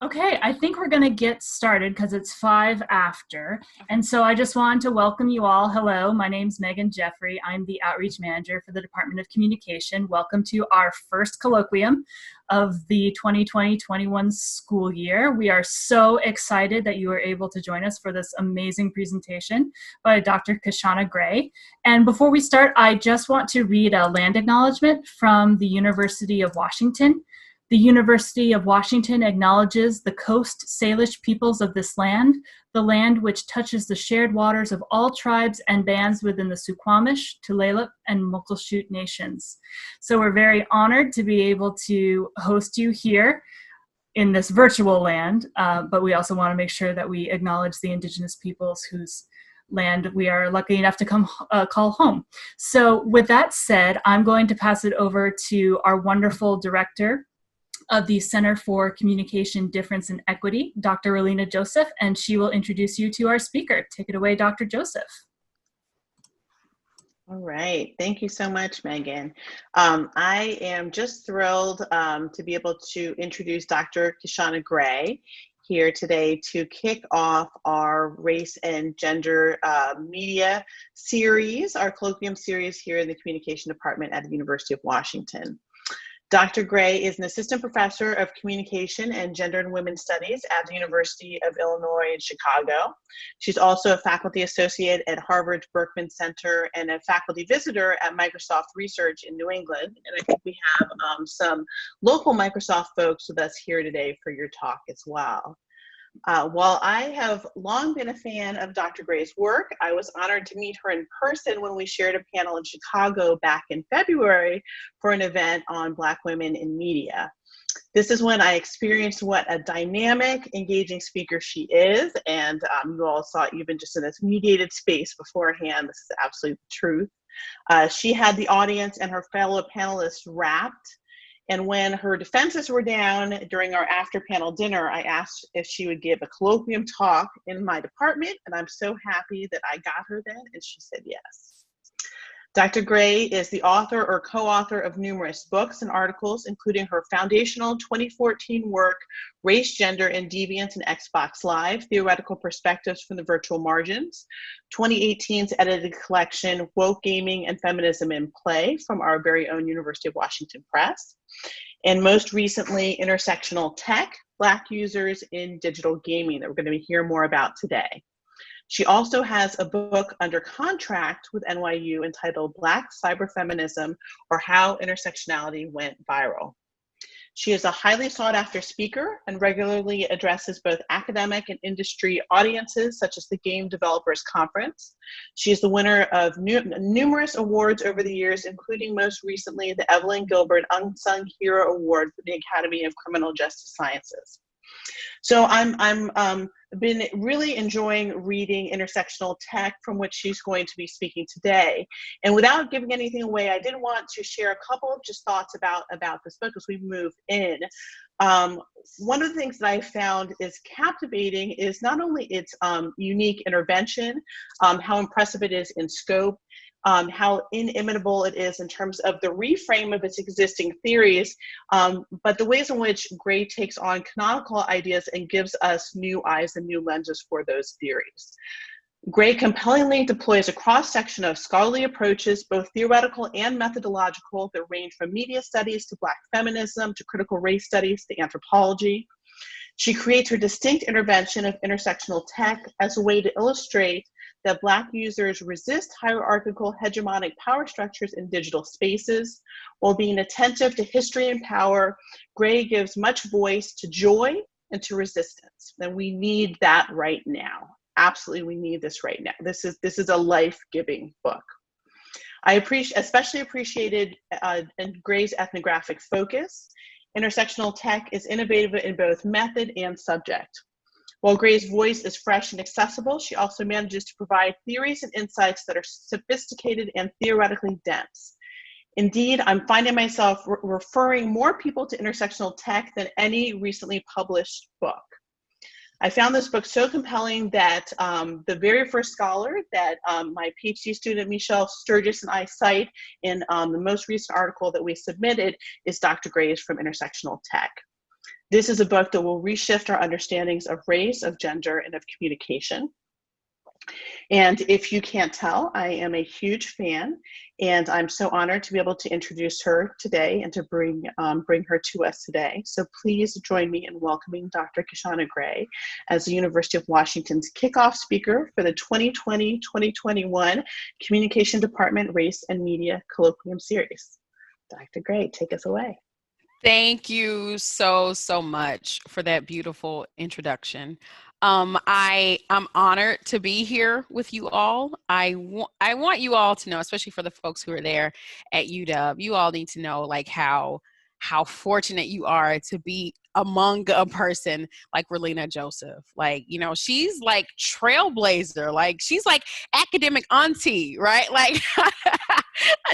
Okay, I think we're going to get started because it's 5 after. And so I just wanted to welcome you all. Hello, my name's Megan Jeffrey. I'm the Outreach Manager for the Department of Communication. Welcome to our first colloquium of the 2020-21 school year. We are so excited that you are able to join us for this amazing presentation by Dr. Kishana Gray. And before we start, I just want to read a land acknowledgement from the University of Washington. The University of Washington acknowledges the Coast Salish peoples of this land, the land which touches the shared waters of all tribes and bands within the Suquamish, Tulalip, and Muckleshoot nations. So we're very honored to be able to host you here in this virtual land, but we also want to make sure that we acknowledge the Indigenous peoples whose land we are lucky enough to call home. So with that said, I'm going to pass it over to our wonderful director of the Center for Communication, Difference, and Equity, Dr. Relina Joseph, and she will introduce you to our speaker. Take it away, Dr. Joseph. All right, thank you so much, Megan. I am just thrilled to be able to introduce Dr. Kishana Gray here today to kick off our race and gender media series, our colloquium series here in the Communication Department at the University of Washington. Dr. Gray is an assistant professor of communication and gender and women's studies at the University of Illinois in Chicago. She's also a faculty associate at Harvard's Berkman Center and a faculty visitor at Microsoft Research in New England. And I think we have some local Microsoft folks with us here today for your talk as well. While I have long been a fan of Dr. Gray's work, I was honored to meet her in person when we shared a panel in Chicago back in February for an event on Black women in media. This is when I experienced what a dynamic, engaging speaker she is, and you all saw even just in this mediated space beforehand, this is absolutely the truth. She had the audience and her fellow panelists wrapped. And when her defenses were down during our after panel dinner, I asked if she would give a colloquium talk in my department, and I'm so happy that I got her then, and she said yes. Dr. Gray is the author or co-author of numerous books and articles, including her foundational 2014 work, Race, Gender, and Deviance in Xbox Live, Theoretical Perspectives from the Virtual Margins, 2018's edited collection, Woke Gaming and Feminism in Play, from our very own University of Washington Press, and most recently, Intersectional Tech, Black Users in Digital Gaming, that we're going to hear more about today. She also has a book under contract with NYU entitled Black Cyberfeminism, or How Intersectionality Went Viral. She is a highly sought after speaker and regularly addresses both academic and industry audiences, such as the Game Developers Conference. She is the winner of numerous awards over the years, including most recently the Evelyn Gilbert Unsung Hero Award for the Academy of Criminal Justice Sciences. So I'm been really enjoying reading Intersectional Tech, from which she's going to be speaking today. And without giving anything away, I did want to share a couple of just thoughts about this book as we move in. One of the things that I found is captivating is not only its unique intervention, how impressive it is in scope, how inimitable it is in terms of the reframe of its existing theories, but the ways in which Gray takes on canonical ideas and gives us new eyes and new lenses for those theories. Gray compellingly deploys a cross-section of scholarly approaches, both theoretical and methodological, that range from media studies to Black feminism to critical race studies to anthropology. She creates her distinct intervention of intersectional tech as a way to illustrate that Black users resist hierarchical hegemonic power structures in digital spaces. While being attentive to history and power, Gray gives much voice to joy and to resistance. And we need that right now. Absolutely, we need this right now. This is a life-giving book. I especially appreciated Gray's ethnographic focus. Intersectional Tech is innovative in both method and subject. While Gray's voice is fresh and accessible, she also manages to provide theories and insights that are sophisticated and theoretically dense. Indeed, I'm finding myself referring more people to intersectional tech than any recently published book. I found this book so compelling that the very first scholar that my PhD student, Michelle Sturgis, and I cite in the most recent article that we submitted is Dr. Gray's from Intersectional Tech. This is a book that will reshift our understandings of race, of gender, and of communication. And if you can't tell, I am a huge fan, and I'm so honored to be able to introduce her today and to bring her to us today. So please join me in welcoming Dr. Kishana Gray as the University of Washington's kickoff speaker for the 2020-2021 Communication Department Race and Media Colloquium Series. Dr. Gray, take us away. Thank you so much for that beautiful introduction. I'm honored to be here with you all. I want you all to know, especially for the folks who are there at UW, you all need to know like how fortunate you are to be among a person like Relina Joseph. Like, you know, she's like trailblazer, like she's like academic auntie, right? Like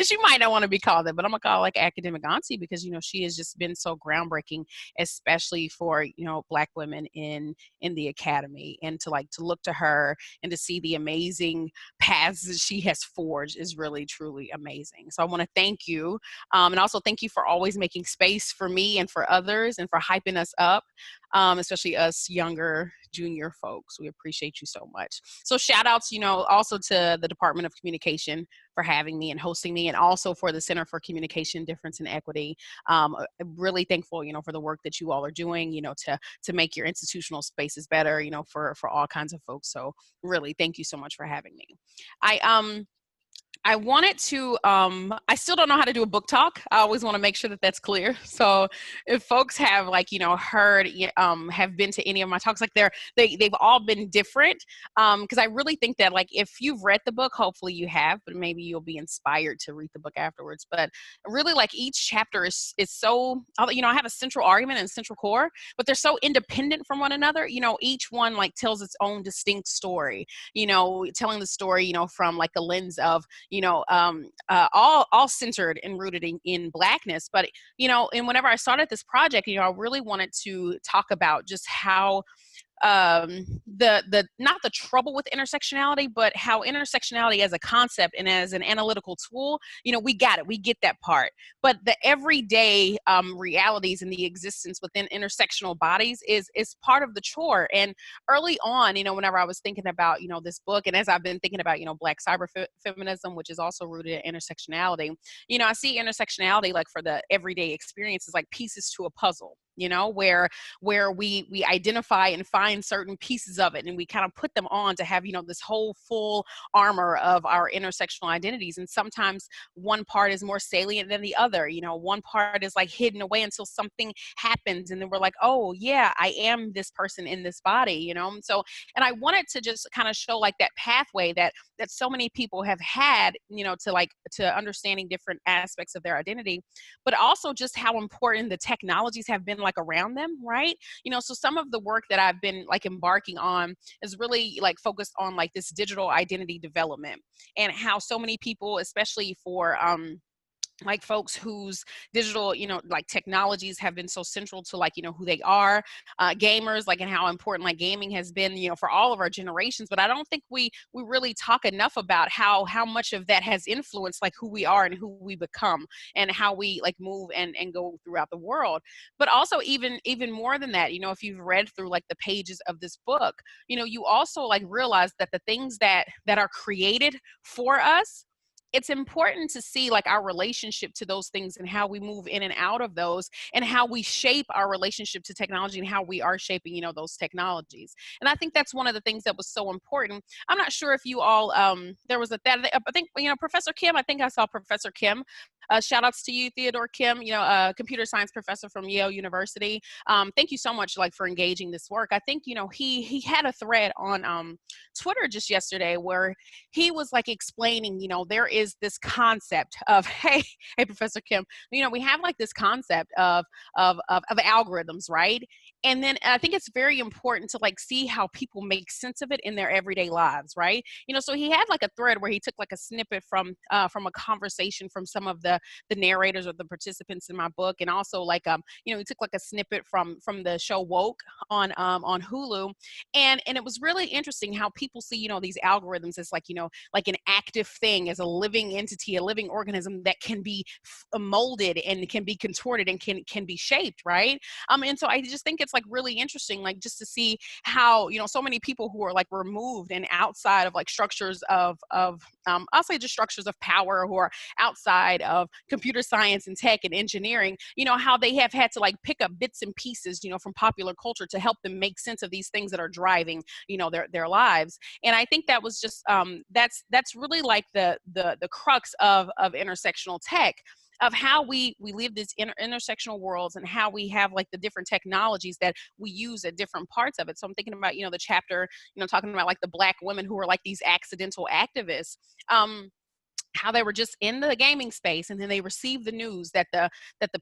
she might not want to be called that, but I'm gonna call her like academic auntie because, you know, she has just been so groundbreaking, especially for, you know, Black women in the academy, and to look to her and to see the amazing paths that she has forged is really, truly amazing. So I want to thank you. And also thank you for always making space for me and for others and for hyping us up, especially us younger junior folks. We appreciate you so much. So shout outs, you know, also to the Department of Communication for having me and hosting me, and also for the Center for Communication, Difference and Equity. Really thankful, you know, for the work that you all are doing, you know, to make your institutional spaces better, you know, for all kinds of folks. So really, thank you so much for having me. I wanted to, I still don't know how to do a book talk. I always want to make sure that that's clear. So if folks have like, you know, heard, have been to any of my talks, like they've all been different. Cause I really think that like, if you've read the book, hopefully you have, but maybe you'll be inspired to read the book afterwards. But really like each chapter is so, you know, I have a central argument and central core, but they're so independent from one another. You know, each one like tells its own distinct story, you know, telling the story, you know, from like a lens of, you know, all centered and rooted in Blackness. But, you know, and whenever I started this project, you know, I really wanted to talk about just how the not the trouble with intersectionality, but how intersectionality as a concept and as an analytical tool, you know, we got it, we get that part. But the everyday realities and the existence within intersectional bodies is part of the chore. And early on, you know, whenever I was thinking about, you know, this book, and as I've been thinking about, you know, Black cyber feminism, which is also rooted in intersectionality, you know, I see intersectionality like for the everyday experiences like pieces to a puzzle, you know, where we identify and find certain pieces of it and we kind of put them on to have, you know, this whole full armor of our intersectional identities. And sometimes one part is more salient than the other. You know, one part is like hidden away until something happens and then we're like, oh yeah, I am this person in this body, you know. So, and I wanted to just kind of show like that pathway that so many people have had, you know, to understanding different aspects of their identity, but also just how important the technologies have been like around them, right? You know, so some of the work that I've been like embarking on is really like focused on like this digital identity development and how so many people, especially for like folks whose digital, you know, like technologies have been so central to like, you know, who they are, gamers, like, and how important like gaming has been, you know, for all of our generations. But I don't think we really talk enough about how much of that has influenced like who we are and who we become and how we like move and go throughout the world. But also even more than that, you know, if you've read through like the pages of this book, you know, you also like realize that the things that are created for us, it's important to see like our relationship to those things and how we move in and out of those and how we shape our relationship to technology and how we are shaping, you know, those technologies. And I think that's one of the things that was so important. I'm not sure if you all, there was I think, you know, Professor Kim, I think I saw Professor Kim. Shout outs to you, Theodore Kim, you know, computer science professor from Yale University. Thank you so much like for engaging this work. I think, you know, he had a thread on Twitter just yesterday where he was like explaining, you know, there is this concept of, hey, Professor Kim, you know, we have like this concept of algorithms, right? And then I think it's very important to like see how people make sense of it in their everyday lives, right? You know, so he had like a thread where he took like a snippet from a conversation from some of the narrators or the participants in my book, and also like you know, he took like a snippet from the show Woke on Hulu, and it was really interesting how people see, you know, these algorithms as like, you know, like an active thing, as a living living entity, a living organism that can be molded and can be contorted and can be shaped, right? And so I just think it's like really interesting, like just to see how, you know, so many people who are like removed and outside of like structures of I'll say just structures of power, who are outside of computer science and tech and engineering, you know, how they have had to like pick up bits and pieces, you know, from popular culture to help them make sense of these things that are driving, you know, their lives. And I think that was just that's really like the crux of intersectional tech, of how we live these intersectional worlds, and how we have like the different technologies that we use at different parts of it. So I'm thinking about, you know, the chapter, you know, talking about like the Black women who are like these accidental activists. How they were just in the gaming space, and then they received the news that the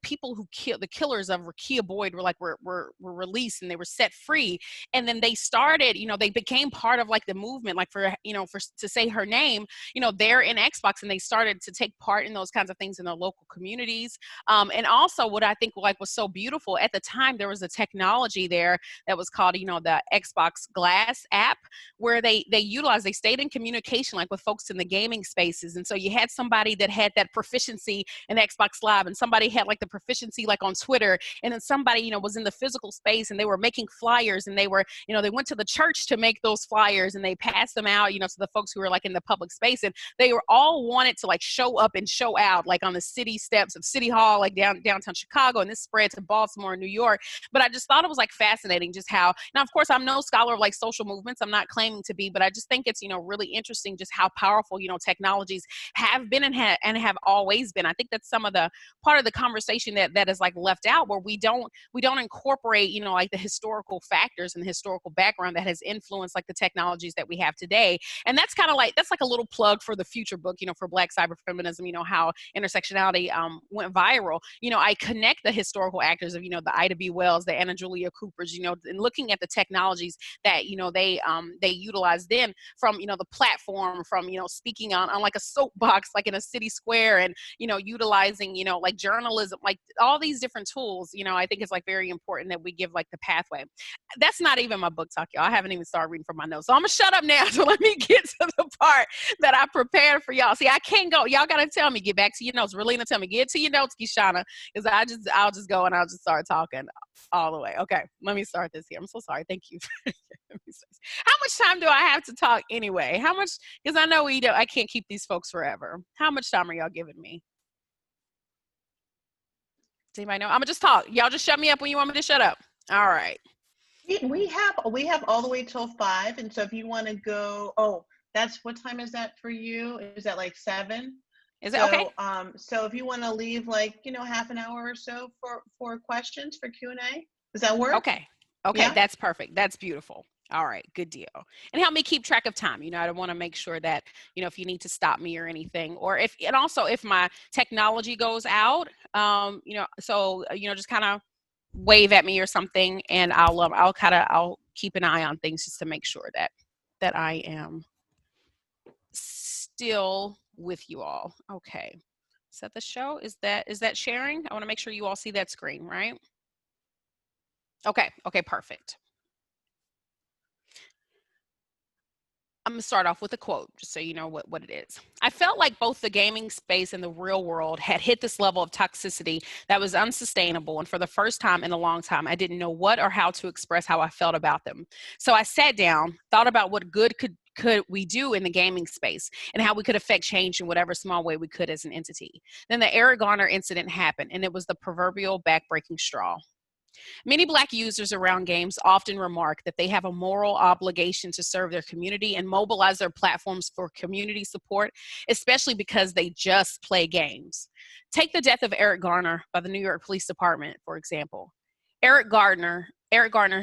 people who killed the killers of Rekia Boyd were released and they were set free. And then they started, you know, they became part of like the movement, like for, you know, for to say her name, you know, they're in Xbox, and they started to take part in those kinds of things in their local communities. And also what I think like was so beautiful at the time, there was a technology there that was called, you know, the Xbox Glass app, where they stayed in communication like with folks in the gaming spaces. And so you had somebody that had that proficiency in Xbox Live, and somebody had like the proficiency like on Twitter, and then somebody, you know, was in the physical space and they were making flyers, and they were, you know, they went to the church to make those flyers, and they passed them out, you know, to the folks who were like in the public space. And they were all wanted to like show up and show out like on the city steps of City Hall, like downtown Chicago, and this spread to Baltimore and New York. But I just thought it was like fascinating just how, now of course I'm no scholar of like social movements, I'm not claiming to be, but I just think it's, you know, really interesting just how powerful, you know, technologies have been and have always been. I think that's some of the part of the conversation that is like left out, where we don't incorporate, you know, like the historical factors and the historical background that has influenced like the technologies that we have today. And that's kind of like, that's like a little plug for the future book, you know, for Black cyberfeminism, you know, how intersectionality went viral. You know, I connect the historical actors of, you know, the Ida B. Wells, the Anna Julia Coopers, you know, and looking at the technologies that, you know, they utilized then, from, you know, the platform, from, you know, speaking on like a soapbox, like in a city square, and, you know, utilizing, you know, like journalism, like all these different tools. You know, I think it's like very important that we give like the pathway. That's not even my book talk, y'all. I haven't even started reading from my notes. So I'm gonna shut up now. So let me get to the part that I prepared for y'all. See, I can't go. Y'all gotta tell me, get back to your notes. Relina, tell me, get to your notes, Kishana, because I'll just go and I'll just start talking all the way. Okay, let me start this here. I'm so sorry. Thank you. How much time do I have to talk anyway? How much? Because I know I can't keep these folks forever. How much time are y'all giving me? Does anybody know? I'm gonna just talk. Y'all just shut me up when you want me to shut up. All right. We have all the way till 5, and so if you want to go, that's, what time is that for you? Is that like 7? Is it okay? So if you want to leave like, you know, half an hour or so for questions, for Q&A, does that work? Okay. Yeah? That's perfect. That's beautiful. All right, good deal. And help me keep track of time. You know, I want to make sure that, you know, if you need to stop me or anything, or and also if my technology goes out, you know, so, you know, just kind of wave at me or something, and I'll keep an eye on things just to make sure that I am still with you all. Okay. Is that the show? Is that sharing? I want to make sure you all see that screen, right? Okay, perfect. I'm going to start off with a quote, just so you know what it is. I felt like both the gaming space and the real world had hit this level of toxicity that was unsustainable. And for the first time in a long time, I didn't know what or how to express how I felt about them. So I sat down, thought about what good could we do in the gaming space, and how we could affect change in whatever small way we could as an entity. Then the Eric Garner incident happened, and it was the proverbial backbreaking straw. Many Black users around games often remark that they have a moral obligation to serve their community and mobilize their platforms for community support, especially because they just play games. Take the death of Eric Garner by the New York Police Department, for example. Eric Garner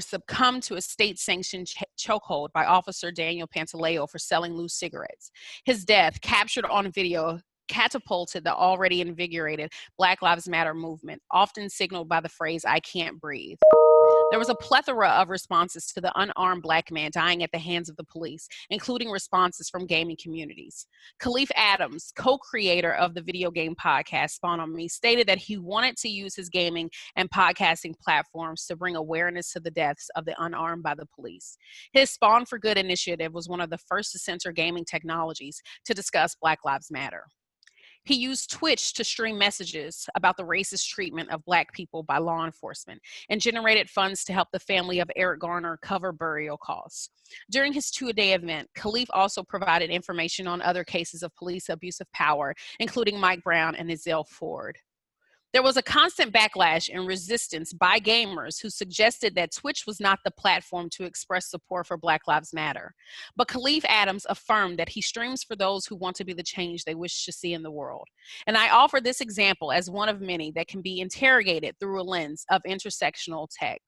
succumbed to a state-sanctioned chokehold by Officer Daniel Pantaleo for selling loose cigarettes. His death, captured on video, catapulted the already invigorated Black Lives Matter movement, often signaled by the phrase, "I can't breathe." There was a plethora of responses to the unarmed Black man dying at the hands of the police, including responses from gaming communities. Khalif Adams, co-creator of the video game podcast Spawn on Me, stated that he wanted to use his gaming and podcasting platforms to bring awareness to the deaths of the unarmed by the police. His Spawn for Good initiative was one of the first to censor gaming technologies to discuss Black Lives Matter. He used Twitch to stream messages about the racist treatment of Black people by law enforcement and generated funds to help the family of Eric Garner cover burial costs. During his two-a-day event, Khalif also provided information on other cases of police abuse of power, including Mike Brown and Ezell Ford. There was a constant backlash and resistance by gamers who suggested that Twitch was not the platform to express support for Black Lives Matter. But Khalif Adams affirmed that he streams for those who want to be the change they wish to see in the world. And I offer this example as one of many that can be interrogated through a lens of intersectional tech.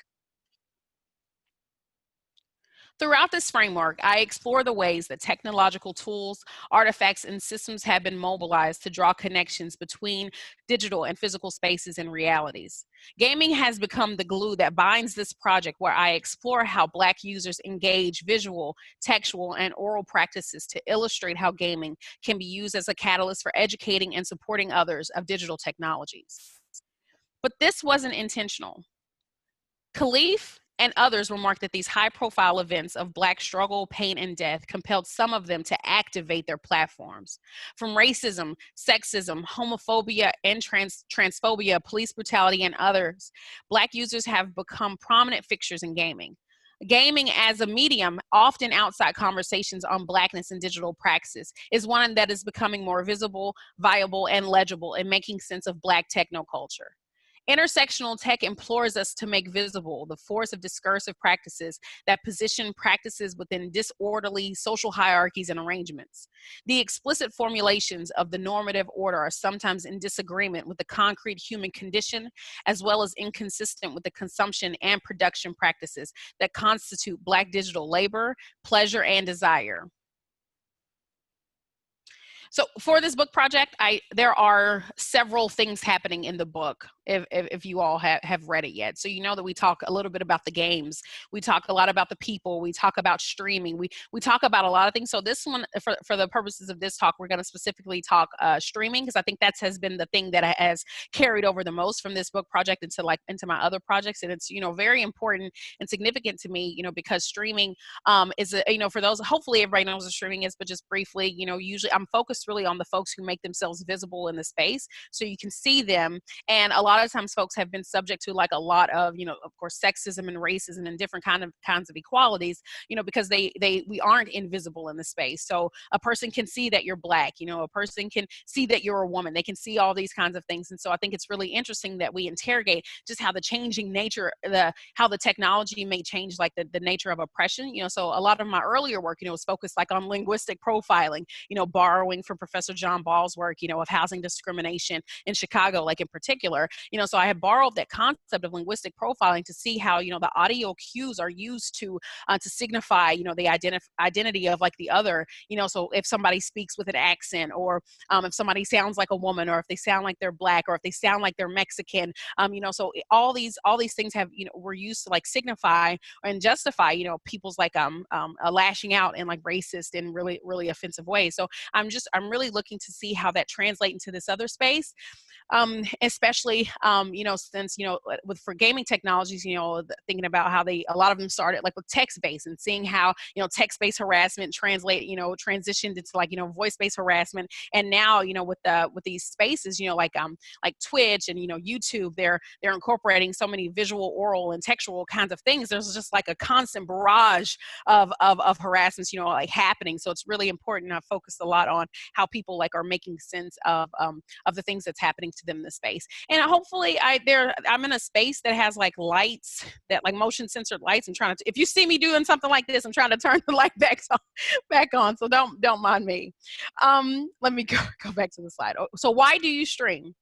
Throughout this framework, I explore the ways that technological tools, artifacts, and systems have been mobilized to draw connections between digital and physical spaces and realities. Gaming has become the glue that binds this project, where I explore how Black users engage visual, textual, and oral practices to illustrate how gaming can be used as a catalyst for educating and supporting others of digital technologies. But this wasn't intentional. Khalif and others remarked that these high-profile events of Black struggle, pain, and death compelled some of them to activate their platforms. From racism, sexism, homophobia, and transphobia, police brutality, and others, Black users have become prominent fixtures in gaming. Gaming as a medium, often outside conversations on Blackness and digital praxis, is one that is becoming more visible, viable, and legible in making sense of Black technoculture. Intersectional tech implores us to make visible the force of discursive practices that position practices within disorderly social hierarchies and arrangements. The explicit formulations of the normative order are sometimes in disagreement with the concrete human condition, as well as inconsistent with the consumption and production practices that constitute Black digital labor, pleasure, and desire. So for this book project, there are several things happening in the book, if you all have read it yet. So you know that we talk a little bit about the games. We talk a lot about the people. We talk about streaming. We talk about a lot of things. So this one, for the purposes of this talk, we're going to specifically talk streaming, because I think that has been the thing that has carried over the most from this book project into my other projects. And it's, very important and significant to me, because streaming is, for those, hopefully everybody knows what streaming is, but just briefly, usually I'm focused really on the folks who make themselves visible in the space so you can see them. And a lot of times folks have been subject to like a lot of, of course, sexism and racism and different kinds of equalities, because we aren't invisible in the space. So a person can see that you're Black, a person can see that you're a woman. They can see all these kinds of things. And so I think it's really interesting that we interrogate just how the changing nature, how the technology may change like the nature of oppression. So a lot of my earlier work, was focused like on linguistic profiling, borrowing from Professor John Ball's work, of housing discrimination in Chicago, like in particular, so I have borrowed that concept of linguistic profiling to see how, the audio cues are used to signify, the identity of like the other, so if somebody speaks with an accent, or if somebody sounds like a woman, or if they sound like they're Black, or if they sound like they're Mexican, so all these things have, were used to like signify and justify, people's like lashing out in like racist and really, really offensive ways. So I'm really looking to see how that translates into this other space, especially, since, for gaming technologies, thinking about how a lot of them started like with text-based, and seeing how, text-based harassment transitioned into like, voice-based harassment. And now, with these spaces, like Twitch and, YouTube, they're incorporating so many visual, oral, and textual kinds of things. There's just like a constant barrage of harassments, like happening. So it's really important. I focused a lot on how people like are making sense of the things that's happening to them in the space. And hopefully I'm in a space that has like lights, that like motion censored lights. I'm trying to, if you see me doing something like this, I'm trying to turn the light back on. So don't mind me. Let me go back to the slide. So why do you stream?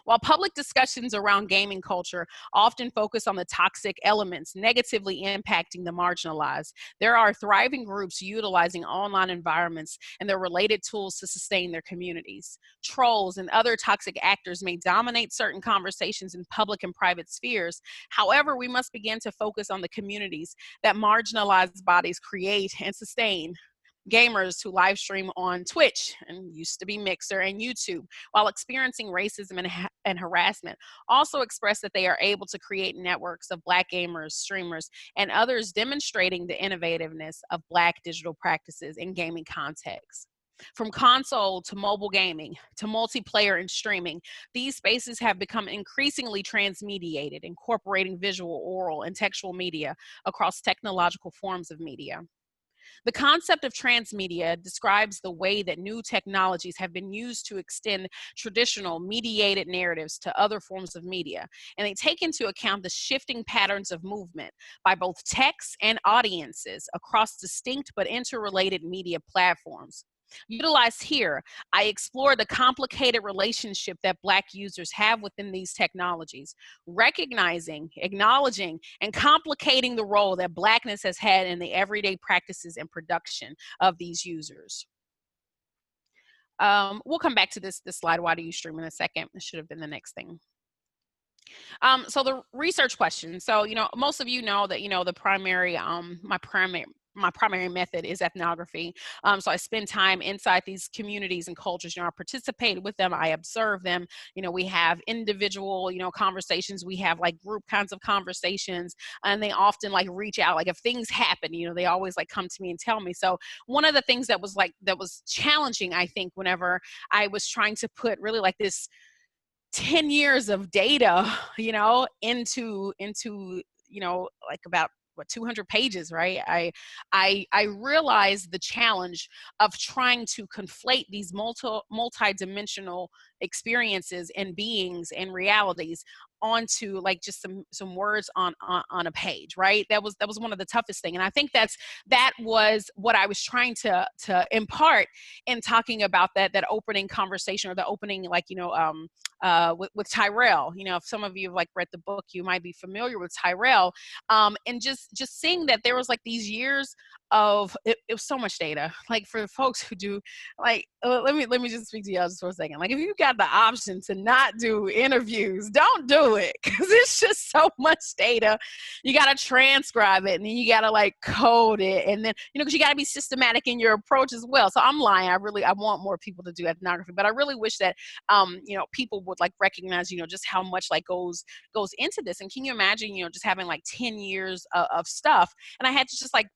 While public discussions around gaming culture often focus on the toxic elements negatively impacting the marginalized, there are thriving groups utilizing online environments and their related tools to sustain their communities. Trolls and other toxic actors may dominate certain conversations in public and private spheres. However, we must begin to focus on the communities that marginalized bodies create and sustain. Gamers who live stream on Twitch, and used to be Mixer, and YouTube, while experiencing racism and harassment, also express that they are able to create networks of Black gamers, streamers, and others, demonstrating the innovativeness of Black digital practices in gaming contexts. From console to mobile gaming to multiplayer and streaming, these spaces have become increasingly transmediated, incorporating visual, oral, and textual media across technological forms of media. The concept of transmedia describes the way that new technologies have been used to extend traditional mediated narratives to other forms of media, and they take into account the shifting patterns of movement by both texts and audiences across distinct but interrelated media platforms. Utilized here, I explore the complicated relationship that Black users have within these technologies, recognizing, acknowledging, and complicating the role that Blackness has had in the everyday practices and production of these users. We'll come back to this slide, why do you stream, in a second. It should have been the next thing. So the research question. So, most of you know that, the primary, my primary method is ethnography. So I spend time inside these communities and cultures. I participate with them. I observe them. We have individual, conversations. We have like group kinds of conversations, and they often like reach out. Like if things happen, they always like come to me and tell me. So one of the things that was challenging, I think, whenever I was trying to put really like this 10 years of data, into like about 200 pages, right? I realized the challenge of trying to conflate these multi-dimensional experiences and beings and realities onto like just some words on a page, right? That was one of the toughest thing, and I think that was what I was trying to impart in talking about that opening conversation, or the opening, like with Tyrell. If some of you have like read the book, you might be familiar with Tyrell, and just seeing that there was like these years of it was so much data. Like for folks who do like, let me just speak to y'all just for a second. Like if you got the option to not do interviews, don't do it, because it's just so much data. You got to transcribe it, and then you got to like code it, and then because you got to be systematic in your approach as well. So I'm lying. I want more people to do ethnography, but I really wish that people would like recognize just how much like goes into this. And can you imagine just having like 10 years of stuff, and I had to just like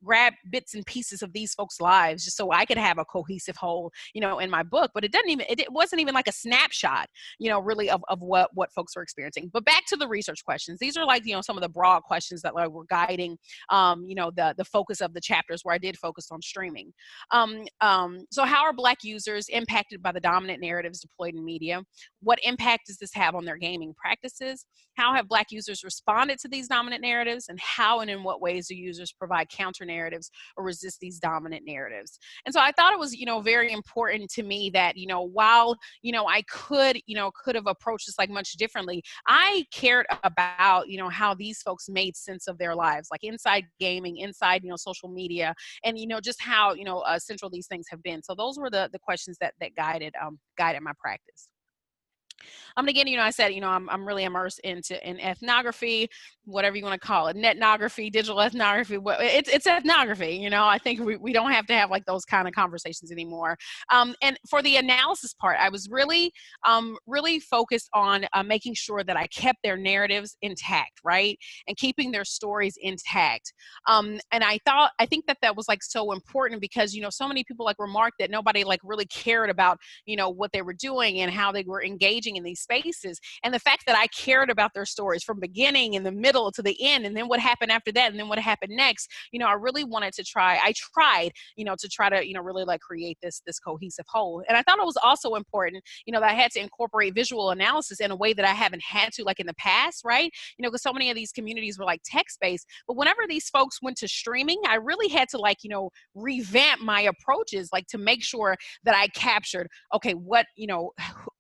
grab bits and pieces of these folks' lives just so I could have a cohesive whole, in my book. But it wasn't even like a snapshot, really of what folks were experiencing. But back to the research questions. These are like, some of the broad questions that like were guiding, the focus of the chapters where I did focus on streaming. So how are Black users impacted by the dominant narratives deployed in media? What impact does this have on their gaming practices? How have Black users responded to these dominant narratives? And how and in what ways do users provide counter narratives or resist these dominant narratives? And so I thought it was, very important to me that, while, I could have approached this like much differently, I cared about, how these folks made sense of their lives, like inside gaming, inside, social media, and, just how, central these things have been. So those were the questions that guided my practice. Again, I said, I'm really immersed in ethnography, whatever you want to call it, netnography, digital ethnography. It's ethnography. I think we don't have to have like those kind of conversations anymore. And for the analysis part, I was really focused on making sure that I kept their narratives intact, right, and keeping their stories intact. And I think that was like so important because so many people like remarked that nobody like really cared about what they were doing and how they were engaging in these spaces. And the fact that I cared about their stories from beginning in the middle to the end, and then what happened after that, and then what happened next, I really wanted to try, really like create this cohesive whole. And I thought it was also important, that I had to incorporate visual analysis in a way that I haven't had to like in the past, right? Because so many of these communities were like text-based, but whenever these folks went to streaming, I really had to like, revamp my approaches, like to make sure that I captured, okay, what,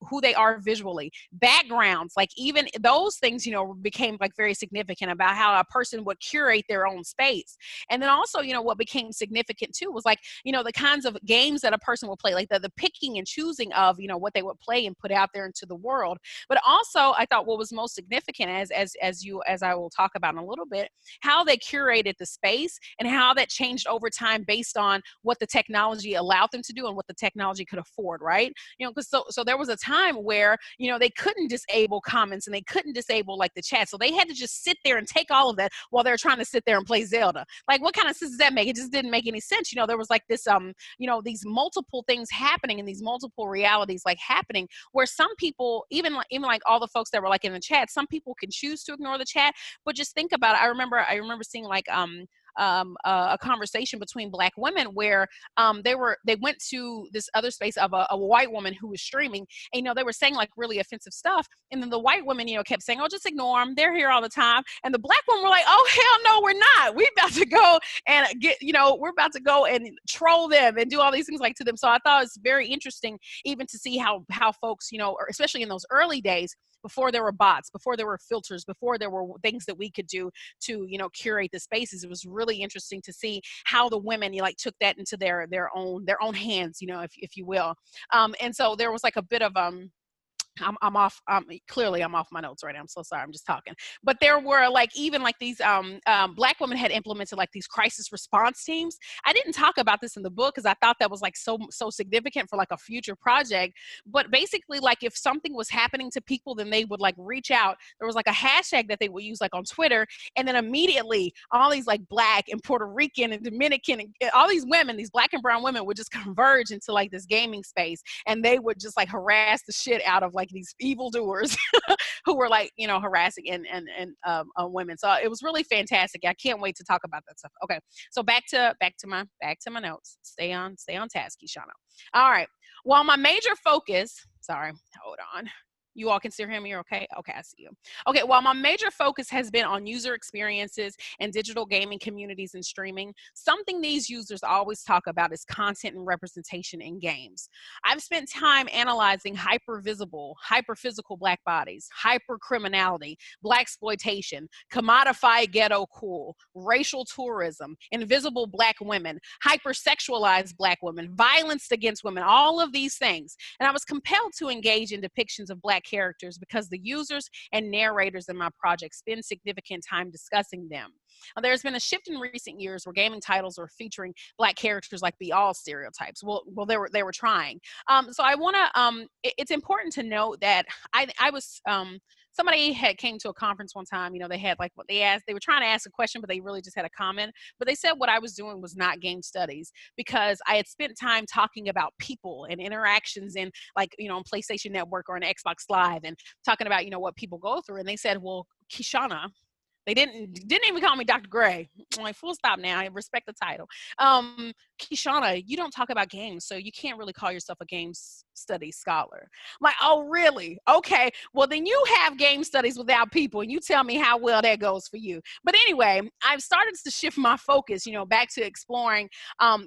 who they are visually, backgrounds, like even those things, became like very significant about how a person would curate their own space. And then also, what became significant too was like, the kinds of games that a person would play, like the picking and choosing of, what they would play and put out there into the world. But also I thought what was most significant as I will talk about in a little bit, how they curated the space and how that changed over time based on what the technology allowed them to do and what the technology could afford, right? Because so there was a time time where, you know, they couldn't disable comments and they couldn't disable like the chat. So they had to just sit there and take all of that while they're trying to sit there and play Zelda. Like, what kind of sense does that make? It just didn't make any sense. You know, there was like this, you know, these multiple things happening and these multiple realities like happening where some people, even like all the folks that were like in the chat, some people can choose to ignore the chat, but just think about it. I remember seeing like, a conversation between Black women where they went to this other space of a white woman who was streaming, and, you know, they were saying like really offensive stuff, and then the white women, you know, kept saying, oh, just ignore them, they're here all the time, and the Black women were like, oh, hell no, we're not, we about to go and we're about to go and troll them and do all these things like to them. So I thought it's very interesting even to see how folks, you know, or especially in those early days, before there were bots, before there were filters, before there were things that we could do to, you know, curate the spaces. It was really interesting to see how the women, you know, like took that into their own hands, you know, if you will. And so there was like a bit of I'm off. Clearly, I'm off my notes right now. I'm so sorry. I'm just talking. But there were like even like these Black women had implemented like these crisis response teams. I didn't talk about this in the book because I thought that was like so significant for like a future project. But basically, like if something was happening to people, then they would like reach out. There was like a hashtag that they would use like on Twitter, and then immediately all these like Black and Puerto Rican and Dominican and all these women, these Black and brown women, would just converge into like this gaming space, and they would just like harass the shit out of like these evildoers who were like, you know, harassing and women. So it was really fantastic. I can't wait to talk about that stuff. Okay, so back to my notes. Stay on task, Kishana. All right. Well, my major focus. Sorry, hold on. You all can still hear me? Okay. Okay, I see you. Okay, well, my major focus has been on user experiences and digital gaming communities and streaming. Something these users always talk about is content and representation in games. I've spent time analyzing hyper-visible, hyper-physical Black bodies, hyper-criminality, Blaxploitation, commodified ghetto cool, racial tourism, invisible Black women, hypersexualized Black women, violence against women, all of these things. And I was compelled to engage in depictions of Black characters because the users and narrators in my project spend significant time discussing them. There's been a shift in recent years where gaming titles are featuring Black characters like be all stereotypes. Well, they were trying. So I want to. It's important to note that I was. Somebody had came to a conference one time. You know, they had like what they asked. They were trying to ask a question, but they really just had a comment. But they said what I was doing was not game studies because I had spent time talking about people and interactions in like, you know, on PlayStation Network or on Xbox Live and talking about, you know, what people go through. And they said, well, Kishana, they didn't even call me Dr. Gray. I'm like, full stop now. I respect the title. Kishana, you don't talk about games, so you can't really call yourself a games studies scholar. I'm like, oh, really? Okay. Well, then you have game studies without people, and you tell me how well that goes for you. But anyway, I've started to shift my focus, you know, back to exploring,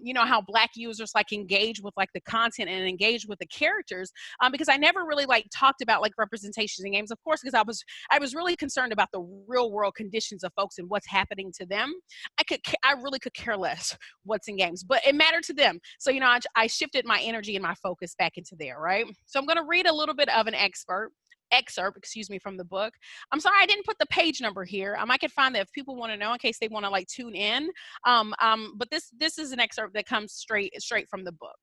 you know, how Black users like engage with like the content and engage with the characters, because I never really like talked about like representations in games, of course, because I was really concerned about the real world conditions of folks and what's happening to them. I really could care less what's in games, but it mattered to them. So, you know, I shifted my energy and my focus back into there, right? So I'm going to read a little bit of an excerpt, from the book. I'm sorry, I didn't put the page number here. I could find that if people want to know in case they want to like tune in. But this is an excerpt that comes straight from the book.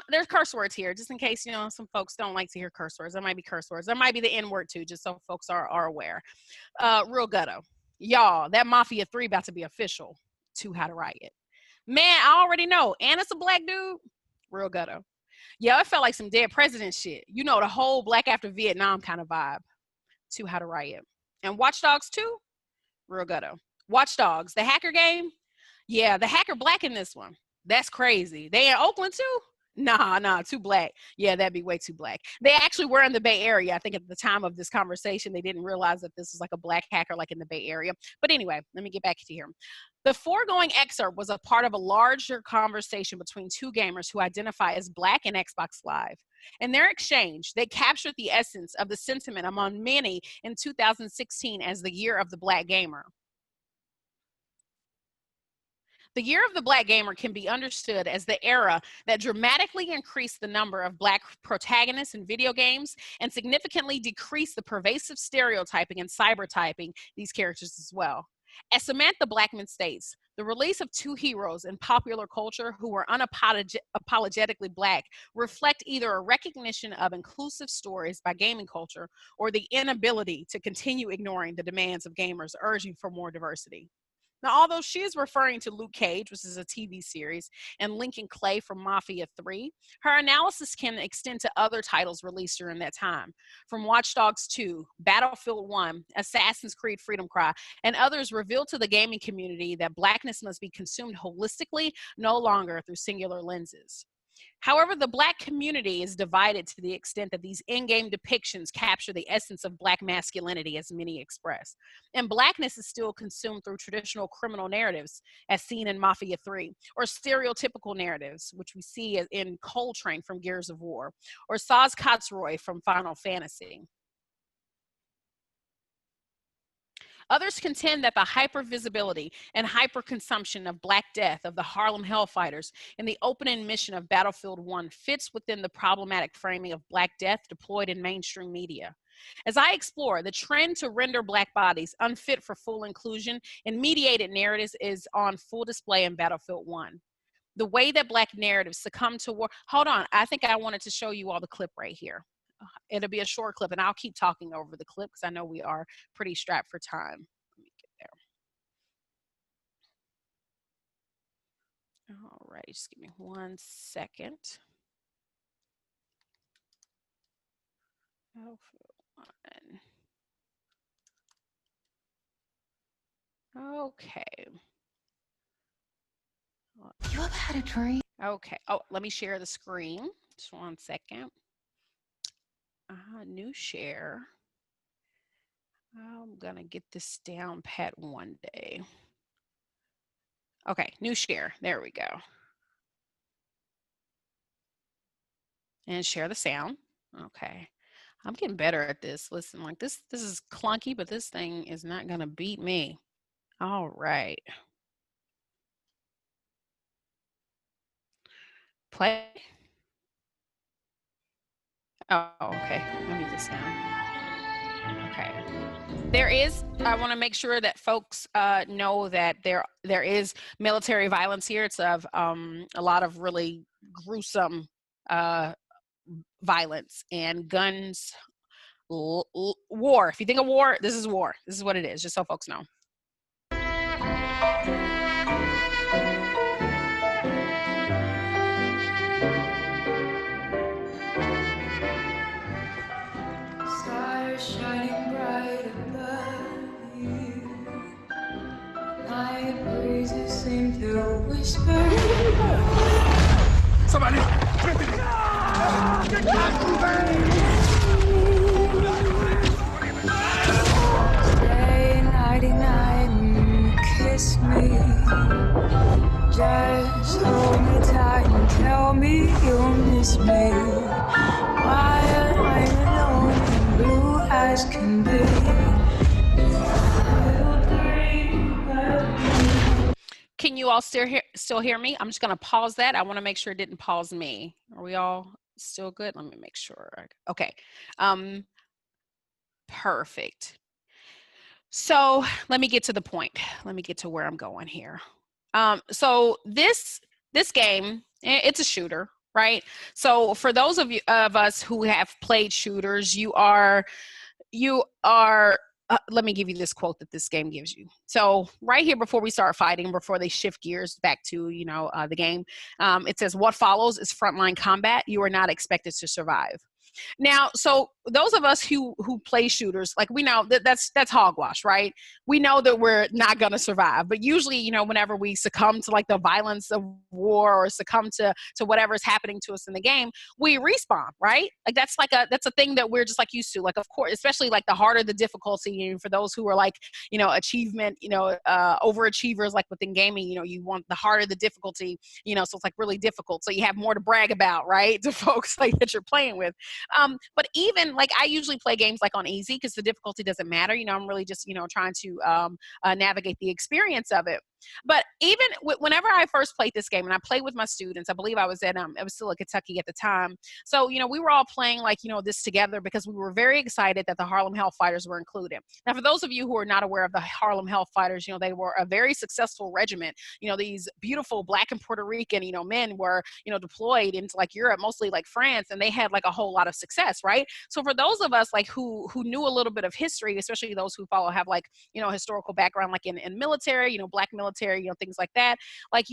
There's curse words here, just in case, you know, some folks don't like to hear curse words. There might be curse words. There might be the N word too, just so folks are aware. Real ghetto. Y'all, that Mafia 3 about to be official. Too Hot to Riot. Man, I already know. And it's a Black dude. Real ghetto. Yeah, it felt like some dead president shit. You know, the whole Black after Vietnam kind of vibe. Too Hot to Riot. And Watch Dogs 2. Real ghetto. Watch Dogs, the hacker game. Yeah, the hacker Black in this one. That's crazy. They in Oakland too? Nah, too Black. Yeah, that'd be way too Black. They actually were in the Bay Area. I think at the time of this conversation, they didn't realize that this was like a Black hacker like in the Bay Area. But anyway, let me get back to here. The foregoing excerpt was a part of a larger conversation between two gamers who identify as Black in Xbox Live. In their exchange, they captured the essence of the sentiment among many in 2016 as the year of the Black gamer. The year of the Black gamer can be understood as the era that dramatically increased the number of Black protagonists in video games and significantly decreased the pervasive stereotyping and cybertyping these characters as well. As Samantha Blackman states, the release of two heroes in popular culture who were unapologetically Black reflect either a recognition of inclusive stories by gaming culture or the inability to continue ignoring the demands of gamers urging for more diversity. Now, although she is referring to Luke Cage, which is a TV series, and Lincoln Clay from Mafia 3, her analysis can extend to other titles released during that time, from Watch Dogs 2, Battlefield 1, Assassin's Creed Freedom Cry, and others reveal to the gaming community that Blackness must be consumed holistically, no longer through singular lenses. However, the Black community is divided to the extent that these in-game depictions capture the essence of Black masculinity, as many express. And Blackness is still consumed through traditional criminal narratives, as seen in Mafia 3, or stereotypical narratives, which we see in Coltrane from Gears of War, or Saz Katzroy from Final Fantasy. Others contend that the hypervisibility and hyperconsumption of Black Death of the Harlem Hellfighters in the opening mission of Battlefield 1 fits within the problematic framing of Black Death deployed in mainstream media. As I explore, the trend to render Black bodies unfit for full inclusion in mediated narratives is on full display in Battlefield 1. The way that Black narratives succumb to war. Hold on, I think I wanted to show you all the clip right here. It'll be a short clip, and I'll keep talking over the clip because I know we are pretty strapped for time. Let me get there. All right, just give me 1 second. Okay. You have had a dream. Okay. Oh, let me share the screen. Just 1 second. New share. I'm gonna get this down pat one day. Okay, new share. There we go. And share the sound. Okay. I'm getting better at this. Listen, like this is clunky, but this thing is not gonna beat me. All right. Play. Oh, okay. Let me just down. Okay. I want to make sure that folks know that there is military violence here. It's of a lot of really gruesome violence and guns, war. If you think of war, this is war. This is what it is, just so folks know. Shining bright above you. Night breezes seem to whisper. Somebody! Stay nighty night, kiss me. Just hold me tight and tell me you'll miss me. While I'm alone, blue as can be. Can you all still hear me? I'm just going to pause that. I want to make sure it didn't pause me. Are we all still good? Let me make sure. Okay. Perfect. So let me get to the point. Let me get to where I'm going here. So this game, it's a shooter, right? So for those of us who have played shooters, you are let me give you this quote that this game gives you. So right here before we start fighting, before they shift gears back to, the game, it says, what follows is frontline combat. You are not expected to survive. Now, so those of us who play shooters, like we know that's hogwash, right? We know that we're not going to survive, but usually, whenever we succumb to like the violence of war or succumb to whatever's happening to us in the game, we respawn, right? Like that's a thing that we're just like used to. Like, of course, especially like the harder the difficulty, for those who are like, achievement, overachievers, like within gaming, you want the harder the difficulty, so it's like really difficult. So you have more to brag about, right? To folks like that you're playing with. But even like I usually play games like on easy because the difficulty doesn't matter. I'm really just, trying to navigate the experience of it. But even whenever I first played this game, and I played with my students, I believe I was still at Kentucky at the time. So, we were all playing like, this together because we were very excited that the Harlem Hellfighters were included. Now, for those of you who are not aware of the Harlem Hellfighters, they were a very successful regiment. These beautiful Black and Puerto Rican, men were, deployed into like Europe, mostly like France, and they had like a whole lot of success, right? So for those of us like who knew a little bit of history, especially those who have like, historical background, like in military, Black military, things like that, like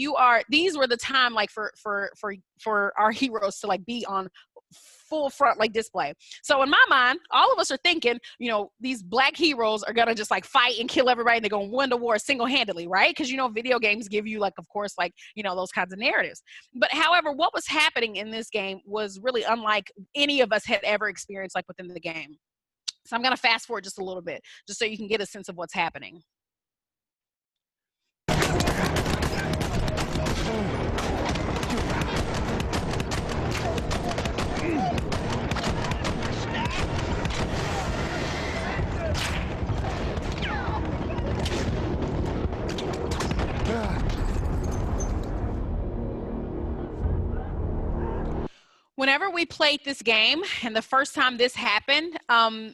these were the time like for our heroes to like be on full front like display. So in my mind, all of us are thinking, these Black heroes are gonna just like fight and kill everybody, and they're gonna win the war single-handedly, right? Because video games give you like, of course, like those kinds of narratives. But however, what was happening in this game was really unlike any of us had ever experienced like within the game. So I'm gonna fast forward just a little bit, just so you can get a sense of what's happening. Whenever we played this game, and the first time this happened,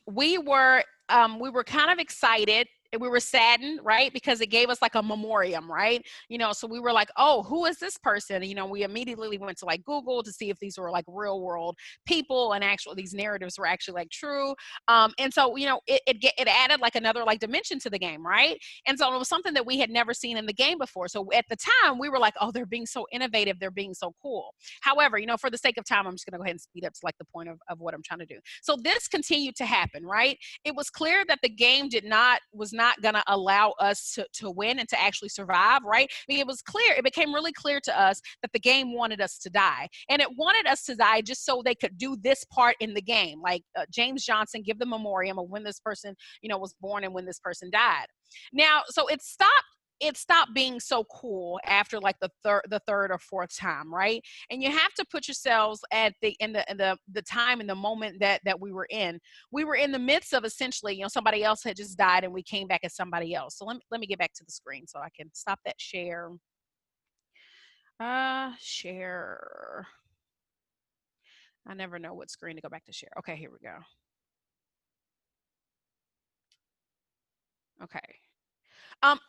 we were kind of excited. We were saddened, right? Because it gave us like a memoriam, right? So we were like, oh, who is this person? We immediately went to like Google to see if these were like real world people and these narratives were actually like true. And so, it added like another like dimension to the game, right? And so it was something that we had never seen in the game before. So at the time we were like, oh, they're being so innovative. They're being so cool. However, for the sake of time, I'm just going to go ahead and speed up to like the point of what I'm trying to do. So this continued to happen, right? It was clear that the game was not going to allow us to win and to actually survive, right? I mean, it became really clear to us that the game wanted us to die. And it wanted us to die just so they could do this part in the game. Like James Johnson, give the memoriam of when this person, was born and when this person died. Now, so it stopped being so cool after like the third or fourth time, right? And you have to put yourselves at the time and the moment that we were in. We were in the midst of essentially, somebody else had just died and we came back as somebody else. So let me get back to the screen so I can stop that share. Share. I never know what screen to go back to share. Okay, here we go. Okay.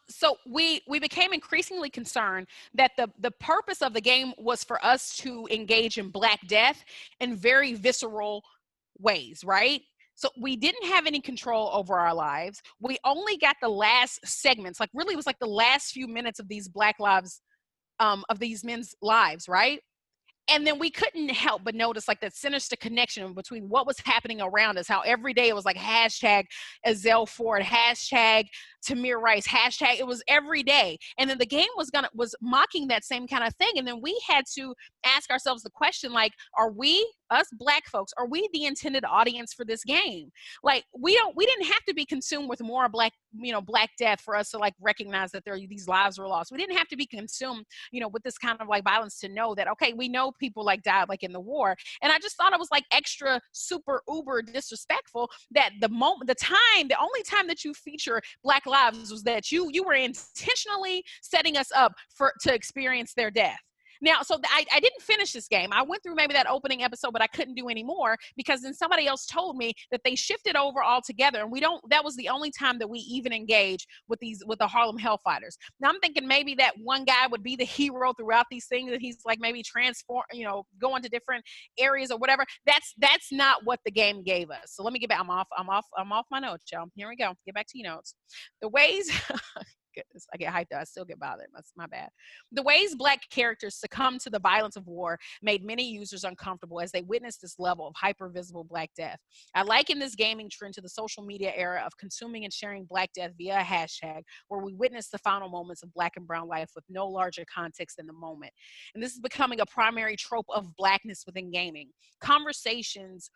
So we became increasingly concerned that the purpose of the game was for us to engage in Black death in very visceral ways, right? So we didn't have any control over our lives. We only got the last segments, like really it was like the last few minutes of these Black lives, of these men's lives, right? And then we couldn't help but notice like that sinister connection between what was happening around us, how every day it was like hashtag Azelle Ford, hashtag Tamir Rice, hashtag, it was every day. And then the game was mocking that same kind of thing. And then we had to ask ourselves the question, like, are we, us Black folks, are we the intended audience for this game? Like, we didn't have to be consumed with more Black death for us to like recognize that these lives were lost. We didn't have to be consumed, with this kind of like violence to know that, okay, we know people like died like in the war. And I just thought it was like extra super uber disrespectful that the only time that you feature Black lives was that you were intentionally setting us up to experience their death. Now, so I didn't finish this game. I went through maybe that opening episode, but I couldn't do any more because then somebody else told me that they shifted over altogether, and that was the only time that we even engaged with the Harlem Hellfighters. Now I'm thinking maybe that one guy would be the hero throughout these things, and he's like maybe transform, going to different areas or whatever. That's not what the game gave us. So let me get back. I'm off my notes, y'all. Here we go. Get back to your notes. The ways goodness, I get hyped up. I still get bothered. That's my bad. The ways Black characters succumb to the violence of war made many users uncomfortable as they witnessed this level of hyper-visible Black death. I liken this gaming trend to the social media era of consuming and sharing Black death via a hashtag, where we witness the final moments of Black and brown life with no larger context than the moment. And this is becoming a primary trope of Blackness within gaming. The conversations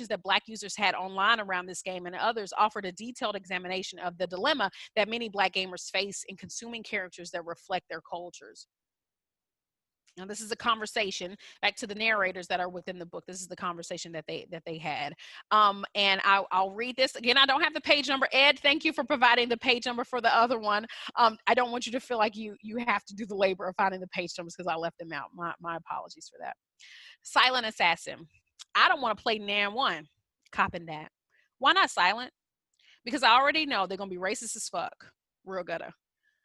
that Black users had online around this game and others offered a detailed examination of the dilemma that many Black gamers face in consuming characters that reflect their cultures. Now, this is a conversation back to the narrators that are within the book. This is the conversation that they had. And I'll read this again. I don't have the page number. Ed, thank you for providing the page number for the other one. I don't want you to feel like you have to do the labor of finding the page numbers because I left them out. My apologies for that. Silent Assassin. I don't want to play Nan 1. Copping that. Why not Silent? Because I already know they're going to be racist as fuck. Real gutter.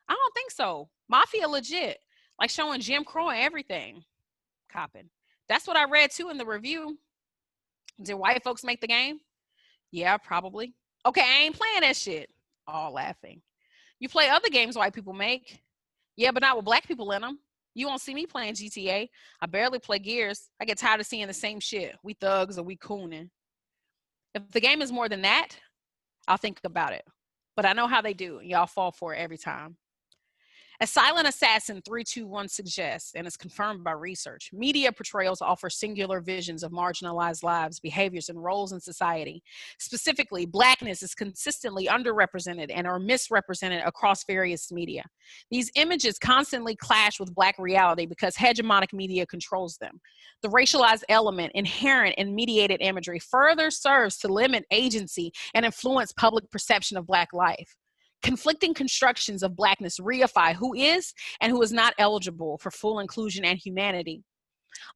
I don't think so. Mafia legit. Like showing Jim Crow and everything. Copping. That's what I read too in the review. Did white folks make the game? Yeah, probably. Okay, I ain't playing that shit. All laughing. You play other games white people make? Yeah, but not with black people in them. You won't see me playing GTA. I barely play Gears. I get tired of seeing the same shit. We thugs or we cooning. If the game is more than that, I'll think about it. But I know how they do. Y'all fall for it every time. As Silent Assassin 321 suggests, and is confirmed by research, media portrayals offer singular visions of marginalized lives, behaviors, and roles in society. Specifically, Blackness is consistently underrepresented and are misrepresented across various media. These images constantly clash with Black reality because hegemonic media controls them. The racialized element inherent in mediated imagery further serves to limit agency and influence public perception of Black life. Conflicting constructions of Blackness reify who is and who is not eligible for full inclusion and humanity.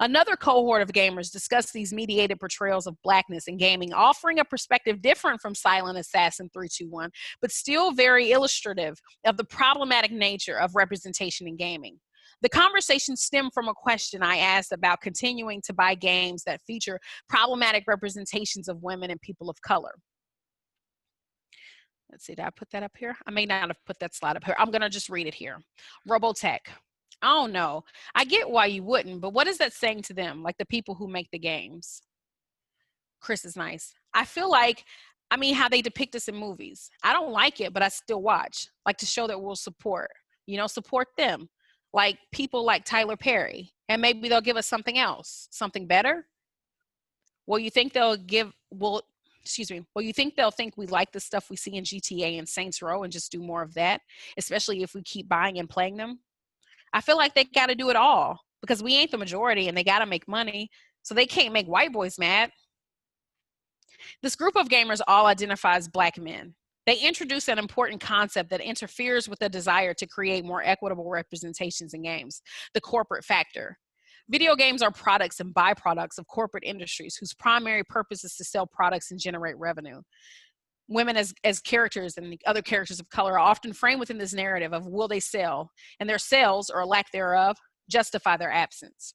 Another cohort of gamers discuss these mediated portrayals of Blackness in gaming, offering a perspective different from Silent Assassin 321, but still very illustrative of the problematic nature of representation in gaming. The conversation stemmed from a question I asked about continuing to buy games that feature problematic representations of women and people of color. Let's see, did I put that up here? I may not have put that slide up here. I'm going to just read it here. Robotech. I don't know. I get why you wouldn't, but what is that saying to them, like the people who make the games? Chris is nice. I feel like, how they depict us in movies. I don't like it, but I still watch, like to show that we'll support them. Like people like Tyler Perry, and maybe they'll give us something else, something better. Well, you think they'll think we like the stuff we see in GTA and Saints Row and just do more of that, especially if we keep buying and playing them? I feel like they got to do it all because we ain't the majority and they got to make money, so they can't make white boys mad. This group of gamers all identify as Black men. They introduce an important concept that interferes with the desire to create more equitable representations in games, the corporate factor. Video games are products and byproducts of corporate industries whose primary purpose is to sell products and generate revenue. Women as characters and the other characters of color are often framed within this narrative of will they sell, and their sales, or lack thereof, justify their absence.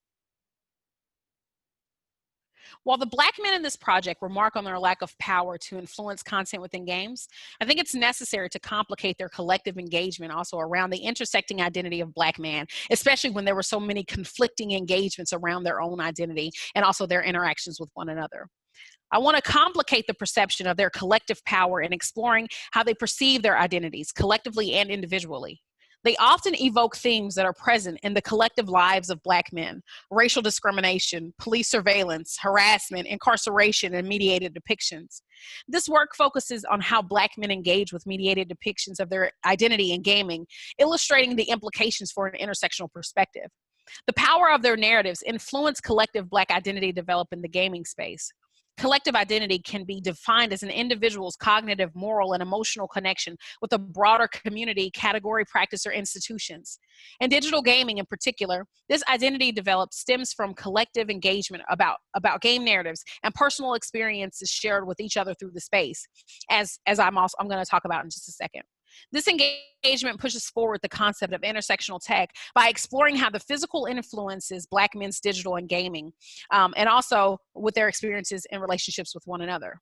While the Black men in this project remark on their lack of power to influence content within games, I think it's necessary to complicate their collective engagement also around the intersecting identity of Black man, especially when there were so many conflicting engagements around their own identity and also their interactions with one another. I want to complicate the perception of their collective power in exploring how they perceive their identities, collectively and individually. They often evoke themes that are present in the collective lives of Black men: racial discrimination, police surveillance, harassment, incarceration, and mediated depictions. This work focuses on how Black men engage with mediated depictions of their identity in gaming, illustrating the implications for an intersectional perspective. The power of their narratives influence collective Black identity developed in the gaming space. Collective identity can be defined as an individual's cognitive, moral, and emotional connection with a broader community, category, practice, or institutions. In digital gaming in particular, this identity developed stems from collective engagement about game narratives and personal experiences shared with each other through the space, as I'm going to talk about in just a second. This engagement pushes forward the concept of intersectional tech by exploring how the physical influences Black men's digital and gaming, and also with their experiences in relationships with one another.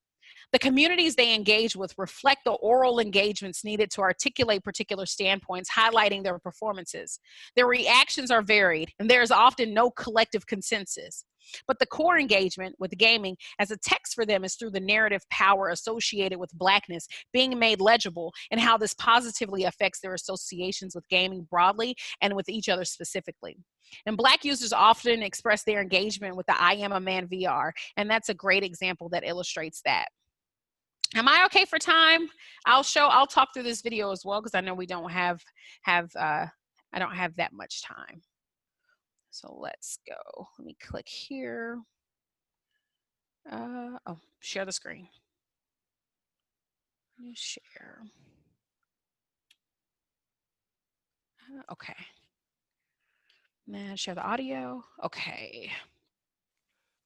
The communities they engage with reflect the oral engagements needed to articulate particular standpoints, highlighting their performances. Their reactions are varied, and there is often no collective consensus. But the core engagement with gaming as a text for them is through the narrative power associated with Blackness being made legible, and how this positively affects their associations with gaming broadly and with each other specifically. And Black users often express their engagement with the I Am a Man VR, and that's a great example that illustrates that. Am I okay for time? I'll talk through this video as well because I know we don't have I don't have that much time. So let's go. Let me click here. Oh, share the screen. New share. Okay. Now share the audio. Okay.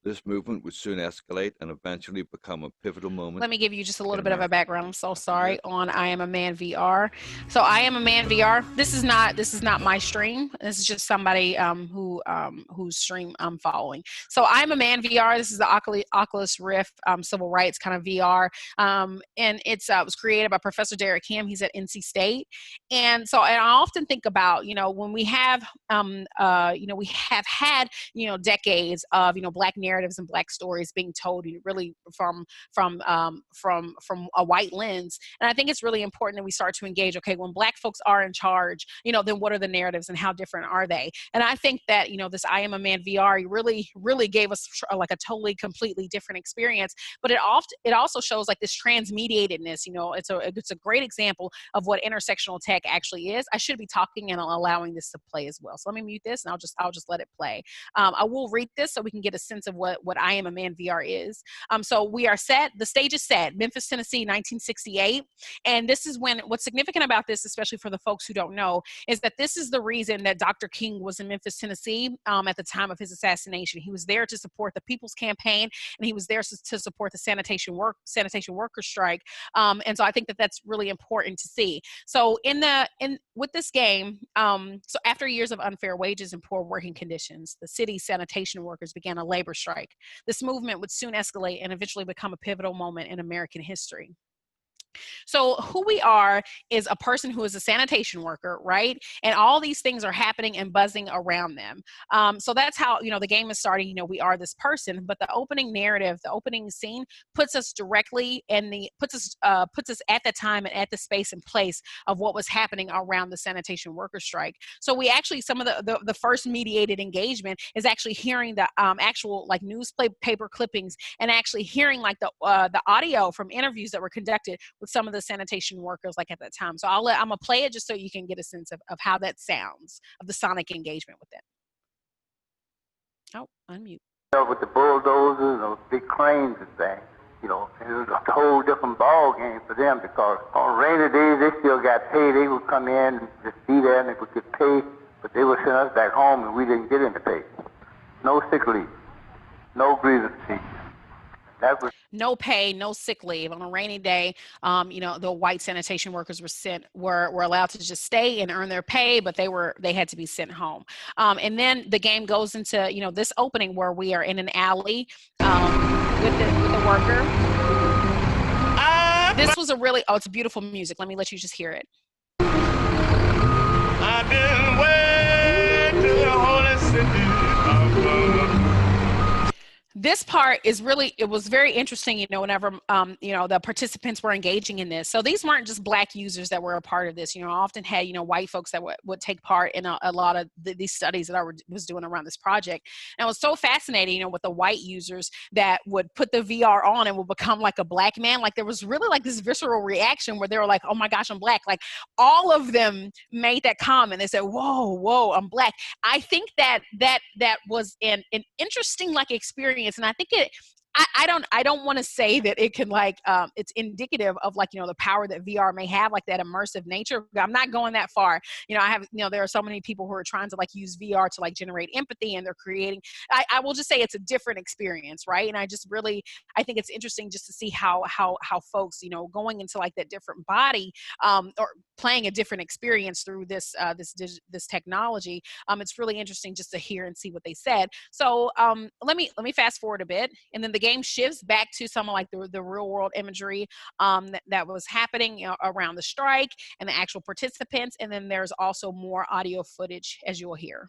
This movement would soon escalate and eventually become a pivotal moment. Let me give you just a little in bit of a American background. I'm so history. sorry on I Am a Man VR. So I Am a Man VR. This is not my stream. This is just somebody whose stream I'm following. So I Am a Man VR. This is the Oculus Rift civil rights kind of VR, and it was created by Professor Derek Kim. He's at NC State, and I often think about when we have we have had decades of Black narratives and Black stories being told really from a white lens. And I think it's really important that we start to engage, okay, when Black folks are in charge, then what are the narratives and how different are they? And I think that, this I Am a Man VR really gave us like a totally, completely different experience. But it also shows like this transmediatedness, it's a great example of what intersectional tech actually is. I should be talking and allowing this to play as well. So let me mute this and I'll just let it play. I will read this so we can get a sense of what I Am a Man VR is. So we are set. The stage is set. Memphis, Tennessee, 1968. And this is when, what's significant about this, especially for the folks who don't know, is that this is the reason that Dr. King was in Memphis, Tennessee at the time of his assassination. He was there to support the People's Campaign, and he was there to support the sanitation worker strike. And so I think that that's really important to see. So with this game, so after years of unfair wages and poor working conditions, the city's sanitation workers began a labor strike. This movement would soon escalate and eventually become a pivotal moment in American history. So who we are is a person who is a sanitation worker, right? And all these things are happening and buzzing around them. So that's how, the game is starting. We are this person, but the opening narrative, the opening scene puts us directly puts us at the time and at the space and place of what was happening around the sanitation worker strike. So we actually, some of the first mediated engagement is actually hearing the actual like newspaper clippings and actually hearing like the audio from interviews that were conducted with some of the sanitation workers like at that time. So I'm gonna play it just so you can get a sense of how that sounds, of the sonic engagement with it. Oh, unmute. With the bulldozers and those big cranes and things, it was a whole different ball game for them because on rainy days they still got paid. They would come in and just be there and they would get paid, but they would send us back home and we didn't get any pay. No sick leave, no grievance fees. No pay, no sick leave. On a rainy day, the white sanitation workers were allowed to just stay and earn their pay, but they had to be sent home. And then the game goes into this opening where we are in an alley with the worker. This was it's beautiful music. Let me let you just hear it. I've been way to the holy city of love. This part is it was very interesting, whenever, the participants were engaging in this. So these weren't just Black users that were a part of this. I often had, white folks that would take part in a lot of these studies that I was doing around this project. And it was so fascinating, with the white users that would put the VR on and would become like a Black man. Like there was really like this visceral reaction where they were like, oh my gosh, I'm Black. Like all of them made that comment. They said, whoa, I'm Black. I think that was an interesting like experience. And I think I don't want to say that it can it's indicative of the power that VR may have, like that immersive nature. I'm not going that far. I have, there are so many people who are trying to use VR to generate empathy, and they're creating, I will just say it's a different experience, right? And I think it's interesting just to see how folks, going into that different body, or playing a different experience through this technology. It's really interesting just to hear and see what they said. So let me fast forward a bit, and then the game shifts back to some of the real world imagery that was happening around the strike and the actual participants, and then there's also more audio footage, as you'll hear.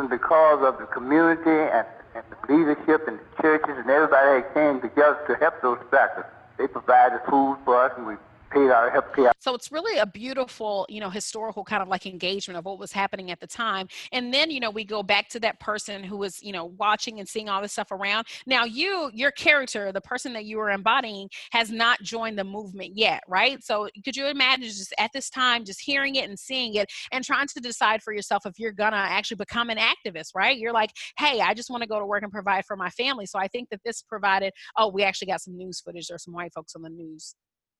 Because of the community and the leadership and the churches and everybody that came together to help those Blackers. They provided food for us, and we paid out, help pay out. So it's really a beautiful, historical kind of like engagement of what was happening at the time. And then, we go back to that person who was, watching and seeing all this stuff around. Now your character, the person that you were embodying, has not joined the movement yet, right? So could you imagine just at this time, just hearing it and seeing it and trying to decide for yourself if you're gonna actually become an activist, right? You're like, hey, I just want to go to work and provide for my family. So I think that this provided, we actually got some news footage. There's some white folks on the news.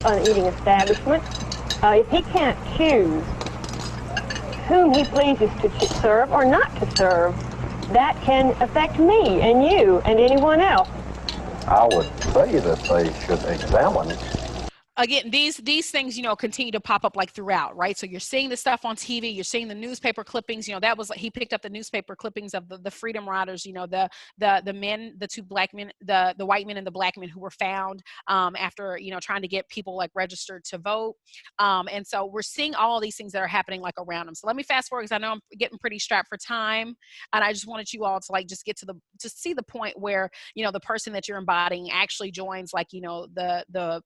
An eating establishment, if he can't choose whom he pleases to serve or not to serve, that can affect me and you and anyone else. I would say that they should examine. Again, these things, continue to pop up like throughout, right? So you're seeing the stuff on TV, you're seeing the newspaper clippings, that was like, he picked up the newspaper clippings of the Freedom Riders, the men, the two black men, the white men and the black men who were found after, trying to get people like registered to vote. And so we're seeing all of these things that are happening like around them. So let me fast forward because I know I'm getting pretty strapped for time. And I just wanted you all to like just get to see the point where, the person that you're embodying actually joins like, the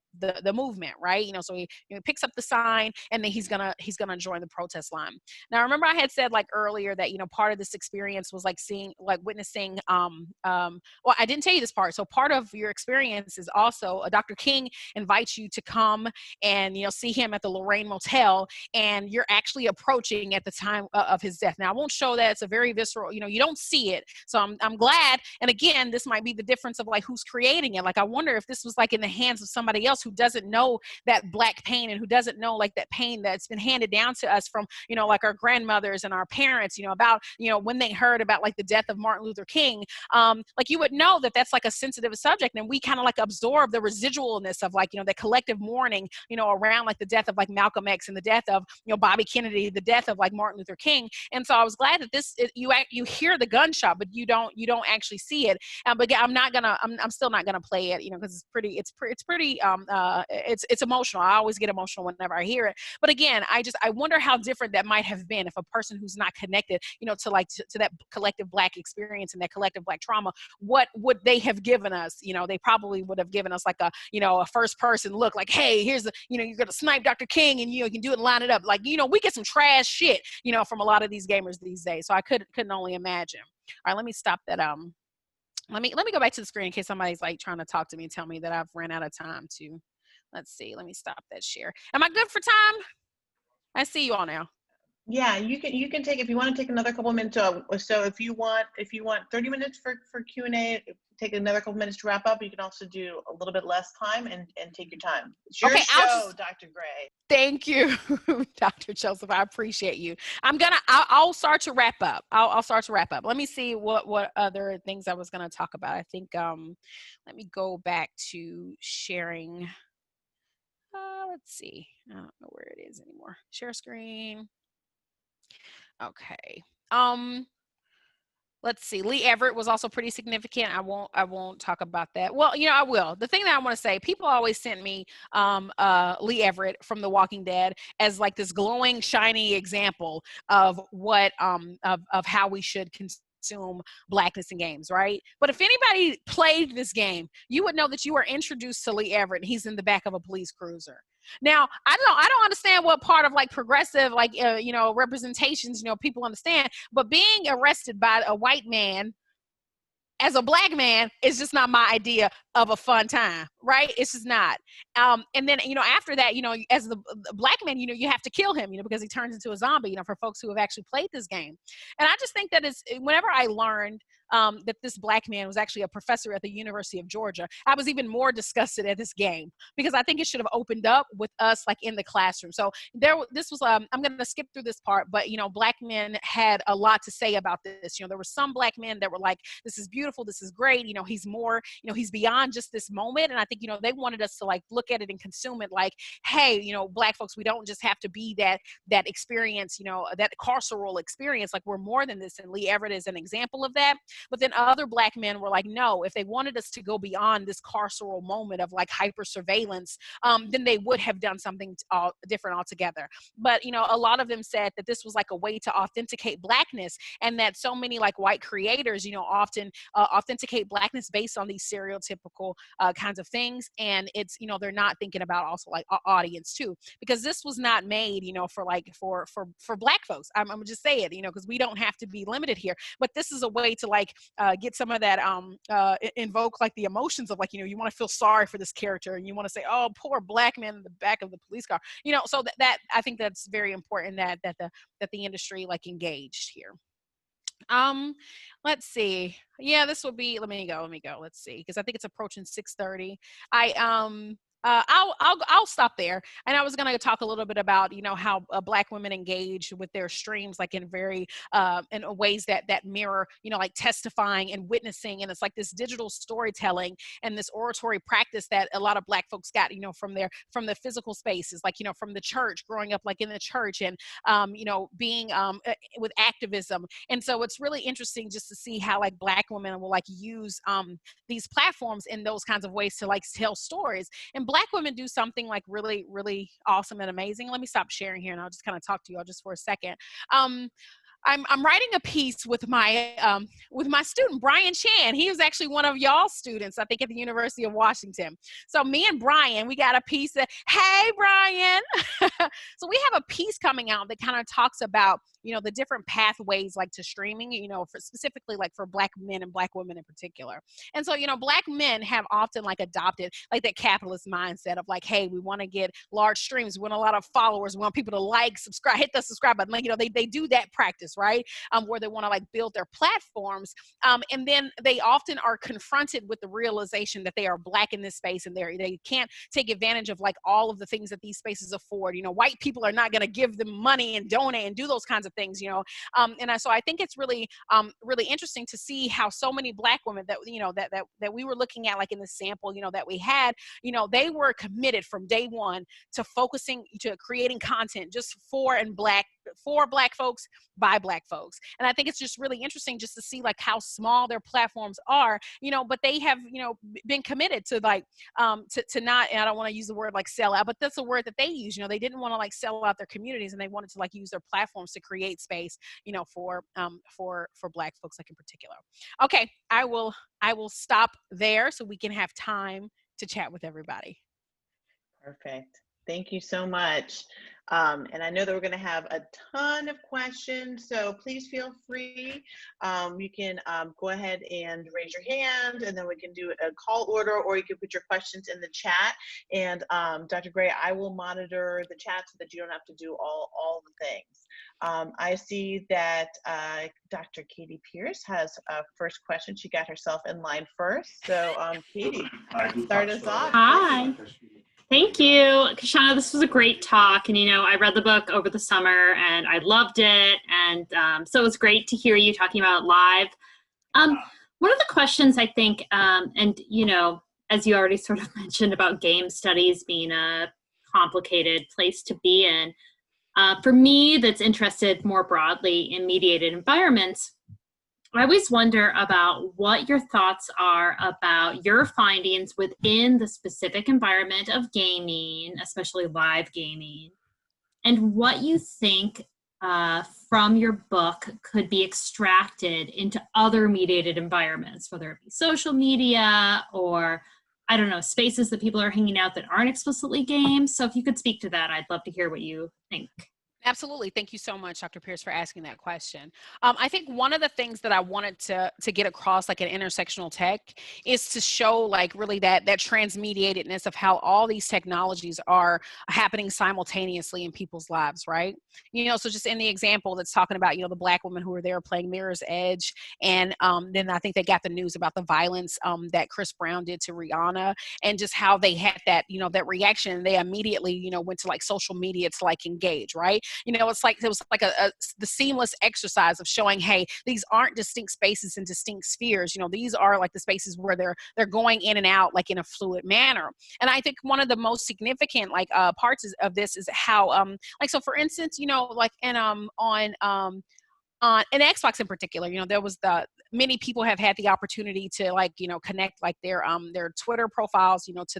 movement, right? So he picks up the sign and then he's gonna join the protest line. Now, remember I had said like earlier that, part of this experience was like witnessing, well, I didn't tell you this part. So part of your experience is also Dr. King invites you to come and, see him at the Lorraine Motel, and you're actually approaching at the time of his death. Now, I won't show that. It's a very visceral, you don't see it. So I'm glad. And again, this might be the difference of like who's creating it. Like, I wonder if this was like in the hands of somebody else who doesn't know that black pain and who doesn't know like that pain that's been handed down to us from, like our grandmothers and our parents, about, when they heard about like the death of Martin Luther King, like you would know that that's like a sensitive subject, and we kind of like absorb the residualness of like, the collective mourning, around like the death of like Malcolm X and the death of, Bobby Kennedy, the death of like Martin Luther King. And so I was glad that you hear the gunshot, but you don't actually see it. But I'm still not gonna play it, because it's emotional. I always get emotional whenever I hear it. But again, I wonder how different that might have been if a person who's not connected, to that collective black experience and that collective black trauma, what would they have given us? They probably would have given us like a first person look, like, hey, here's the, you're gonna snipe Dr. King and you can do it and line it up. Like, we get some trash shit, from a lot of these gamers these days. So I couldn't only imagine. All right, let me stop that. Let me go back to the screen in case somebody's like trying to talk to me and tell me that I've ran out of time to. Let's see. Let me stop that share. Am I good for time? I see you all now. Yeah, you can take, if you want to take another couple of minutes. So if you want 30 minutes for Q&A, take another couple minutes to wrap up. You can also do a little bit less time and take your time. It's your show, Dr. Gray. Thank you, Dr. Joseph. I appreciate you. I'll start to wrap up. I'll start to wrap up. Let me see what other things I was going to talk about. I think, let me go back to sharing. Let's see. I don't know where it is anymore. Share screen. Okay. Let's see. Lee Everett was also pretty significant. I won't talk about that. Well, I will. The thing that I want to say, people always sent me Lee Everett from The Walking Dead as like this glowing, shiny example of what of how we should consume blackness in games, right? But if anybody played this game, you would know that you are introduced to Lee Everett and he's in the back of a police cruiser. Now, I don't understand what part of like progressive, like, representations, people understand, but being arrested by a white man as a black man is just not my idea of a fun time, right? It's just not. And then, after that, as the black man, you have to kill him, because he turns into a zombie, for folks who have actually played this game. And I just think that whenever I learned that this black man was actually a professor at the University of Georgia, I was even more disgusted at this game, because I think it should have opened up with us like in the classroom. So this was, I'm going to skip through this part, but, black men had a lot to say about this. There were some black men that were like, this is beautiful, this is great, he's more, he's beyond just this moment. And I think, they wanted us to like look at it and consume it like, hey, black folks, we don't just have to be that experience, that carceral experience, like we're more than this. And Lee Everett is an example of that. But then other black men were like, no, if they wanted us to go beyond this carceral moment of like hyper surveillance, then they would have done something different altogether. But, a lot of them said that this was like a way to authenticate blackness, and that so many like white creators, often authenticate blackness based on these stereotypical stereotypical kinds of things. And it's, you know, they're not thinking about also like audience too, because this was not made, you know, for Black folks. I'm gonna just say it, you know, because we don't have to be limited here, but this is a way to like get some of that invoke like the emotions of like, you know, you want to feel sorry for this character and you want to say, oh, poor Black man in the back of the police car, you know. So that I think that's very important that the industry like engaged here. Let's see. Yeah, this will be, let me go. Let's see, because I think it's approaching 6:30. I'll stop there. And I was going to talk a little bit about, you know, how Black women engage with their streams, like in very, in ways that mirror, you know, like testifying and witnessing. And it's like this digital storytelling and this oratory practice that a lot of Black folks got, you know, from the physical spaces, like, you know, from the church, growing up like in the church and, you know, being with activism. And so it's really interesting just to see how like Black women will like use these platforms in those kinds of ways to like tell stories. And Black women do something like really, really awesome and amazing. Let me stop sharing here and I'll just kind of talk to you all just for a second. I'm writing a piece with my student Brian Chan. He was actually one of y'all's students, I think, at the University of Washington. So me and Brian, we got a piece that, hey Brian. So we have a piece coming out that kind of talks about, you know, the different pathways like to streaming, you know, for specifically like for Black men and Black women in particular. And so, you know, Black men have often like adopted like that capitalist mindset of like, hey, we want to get large streams, we want a lot of followers, we want people to like, subscribe, hit the subscribe button. Like, you know, they do that practice, right? Where they want to like build their platforms. And then they often are confronted with the realization that they are Black in this space and they can't take advantage of like all of the things that these spaces afford. You know, white people are not going to give them money and donate and do those kinds of things, you know. So I think it's really, really interesting to see how so many Black women that, you know, that we were looking at, like in the sample, you know, that we had, you know, they were committed from day one to focusing, to creating content just for Black folks by Black folks. And I think it's just really interesting just to see like how small their platforms are, you know, but they have, you know, been committed to like, to not, and I don't want to use the word like sell out, but that's a word that they use, you know, they didn't want to like sell out their communities and they wanted to like use their platforms to create space, you know, for Black folks like in particular. Okay, I will stop there so we can have time to chat with everybody. Perfect. Thank you so much. And I know that we're going to have a ton of questions, so please feel free. You can go ahead and raise your hand, and then we can do a call order, or you can put your questions in the chat. And Dr. Gray, I will monitor the chat so that you don't have to do all the things. I see that Dr. Katie Pierce has a first question. She got herself in line first. So Katie, start us off. Hi. Thank you, Kishana. This was a great talk. And, you know, I read the book over the summer and I loved it. And so it was great to hear you talking about it live. One of the questions I think, and, you know, as you already sort of mentioned about game studies being a complicated place to be in, for me that's interested more broadly in mediated environments, I always wonder about what your thoughts are about your findings within the specific environment of gaming, especially live gaming, and what you think from your book could be extracted into other mediated environments, whether it be social media or, I don't know, spaces that people are hanging out that aren't explicitly games. So if you could speak to that, I'd love to hear what you think. Absolutely. Thank you so much, Dr. Pierce, for asking that question. I think one of the things that I wanted to get across, like an intersectional tech, is to show like really that transmediatedness of how all these technologies are happening simultaneously in people's lives, right? You know, so just in the example that's talking about, you know, the Black women who were there playing Mirror's Edge, and then I think they got the news about the violence that Chris Brown did to Rihanna, and just how they had that, you know, that reaction. They immediately, you know, went to like social media to like engage, right? You know, it was like the seamless exercise of showing, hey, these aren't distinct spaces and distinct spheres. You know, these are like the spaces where they're going in and out like in a fluid manner. And I think one of the most significant like parts of this is how like, so for instance, you know, like in Xbox in particular, you know, there was many people have had the opportunity to like, connect like their Twitter profiles, to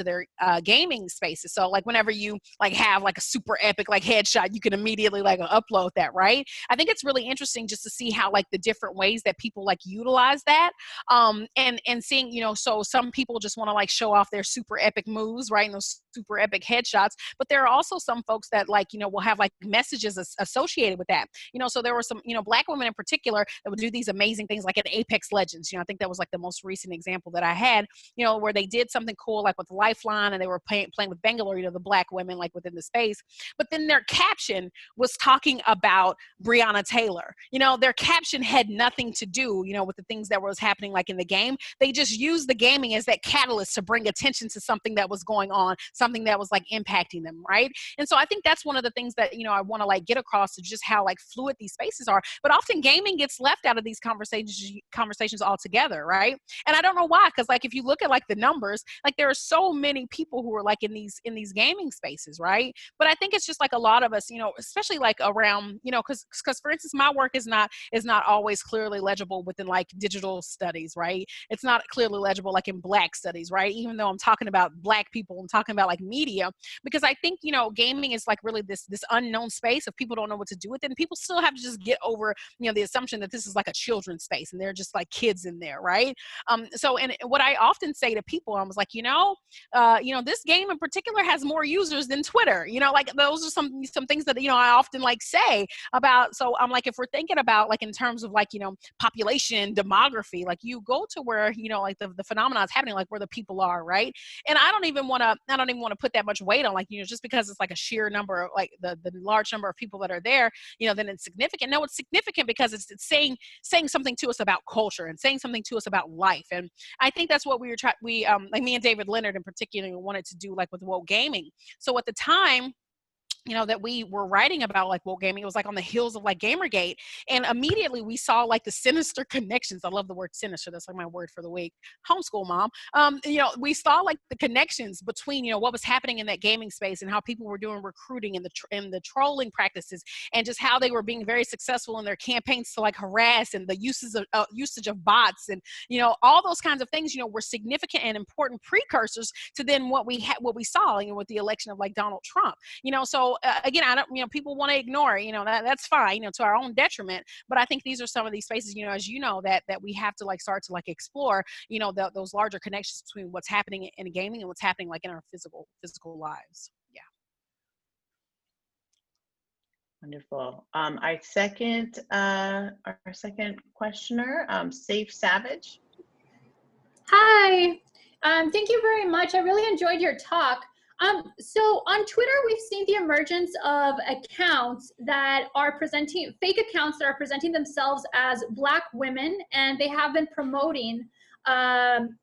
their gaming spaces. So like whenever you like have like a super epic like headshot, you can immediately like upload that, right? I think it's really interesting just to see how like the different ways that people like utilize that. And seeing, so some people just want to like show off their super epic moves, right? And those super epic headshots. But there are also some folks that like, will have like messages associated with that. So there were some, Black women in particular that would do these amazing things like in Apex Legends. I think that was like the most recent example that I had, where they did something cool like with Lifeline, and they were playing with Bangalore, the Black women like within the space. But then their caption was talking about Breonna Taylor. Their caption had nothing to do, with the things that was happening like in the game. They just used the gaming as that catalyst to bring attention to something that was going on, something that was like impacting them, right? And so I think that's one of the things that, I want to like get across, is just how like fluid these spaces are. But often gaming gets left out of these conversations altogether, right? And I don't know why, because like if you look at like the numbers, like there are so many people who are like in these gaming spaces, right? But I think it's just like a lot of us, especially like around, because for instance, my work is not always clearly legible within like digital studies, right? It's not clearly legible like in Black studies, right? Even though I'm talking about Black people, I'm talking about like media, because I think, gaming is like really this unknown space of people don't know what to do with it, and people still have to just get over, the assumption that this is like a children's space and they're just like kids in there, right? So, and what I often say to people, I was like, this game in particular has more users than Twitter, like those are some things that, I often like say about. So I'm like, if we're thinking about like in terms of like, population demography, like you go to where, like the phenomena is happening, like where the people are, right? And I don't even want to put that much weight on like, just because it's like a sheer number of like the large number of people that are there, then it's significant. No, it's significant because it's saying something to us about culture and saying something to us about life. And I think that's what we like me and David Leonard in particular wanted to do like with woke gaming. So at the time, that we were writing about like woke gaming, it was like on the heels of like Gamergate, and immediately we saw like the sinister connections. I love the word sinister. That's like my word for the week. Homeschool mom. We saw like the connections between what was happening in that gaming space and how people were doing recruiting and the trolling practices, and just how they were being very successful in their campaigns to like harass, and the usage of bots, and all those kinds of things were significant and important precursors to then what we saw with the election of like Donald Trump. So again, I don't, people want to ignore, that's fine, to our own detriment. But I think these are some of these spaces, as that we have to like start to like explore, those larger connections between what's happening in gaming and what's happening like in our physical lives. Yeah. Wonderful. Our second questioner, Safe Savage. Hi. Thank you very much. I really enjoyed your talk. So on Twitter, we've seen the emergence of accounts that are presenting, fake accounts that are presenting themselves as Black women, and they have been promoting an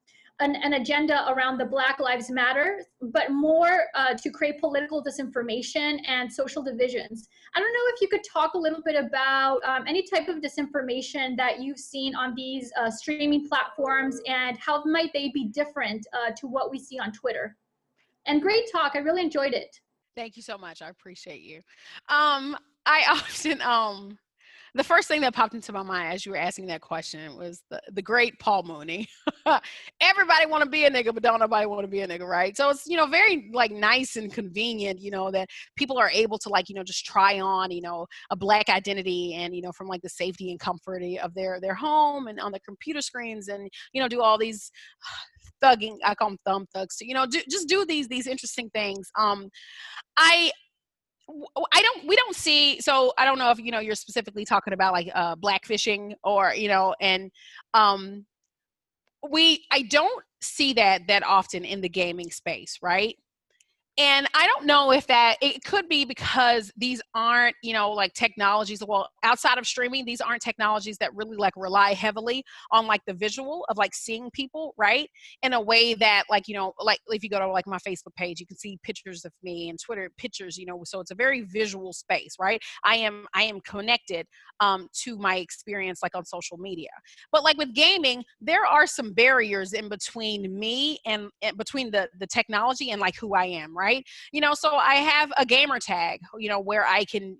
agenda around the Black Lives Matter, but more to create political disinformation and social divisions. I don't know if you could talk a little bit about any type of disinformation that you've seen on these streaming platforms, and how might they be different to what we see on Twitter. And great talk. I really enjoyed it. Thank you so much. I appreciate you. I often, the first thing that popped into my mind as you were asking that question was the great Paul Mooney. Everybody want to be a nigga, but don't nobody want to be a nigga, right? So it's, very like nice and convenient, that people are able to like, just try on, a Black identity, and, from like the safety and comfort of their home and on the computer screens, and, do all these thugging, I call them thumb thugs, just do these interesting things. We don't see, so I don't know if, you're specifically talking about like blackfishing or, and I don't see that often in the gaming space, right? And I don't know if it could be because these aren't, like technologies, well, outside of streaming, these aren't technologies that really like rely heavily on like the visual of like seeing people, right? In a way that like, like if you go to like my Facebook page, you can see pictures of me, and Twitter pictures, so it's a very visual space, right? I am connected to my experience like on social media. But like with gaming, there are some barriers in between me and between the technology and like who I am, right? right? So I have a gamer tag, where I can,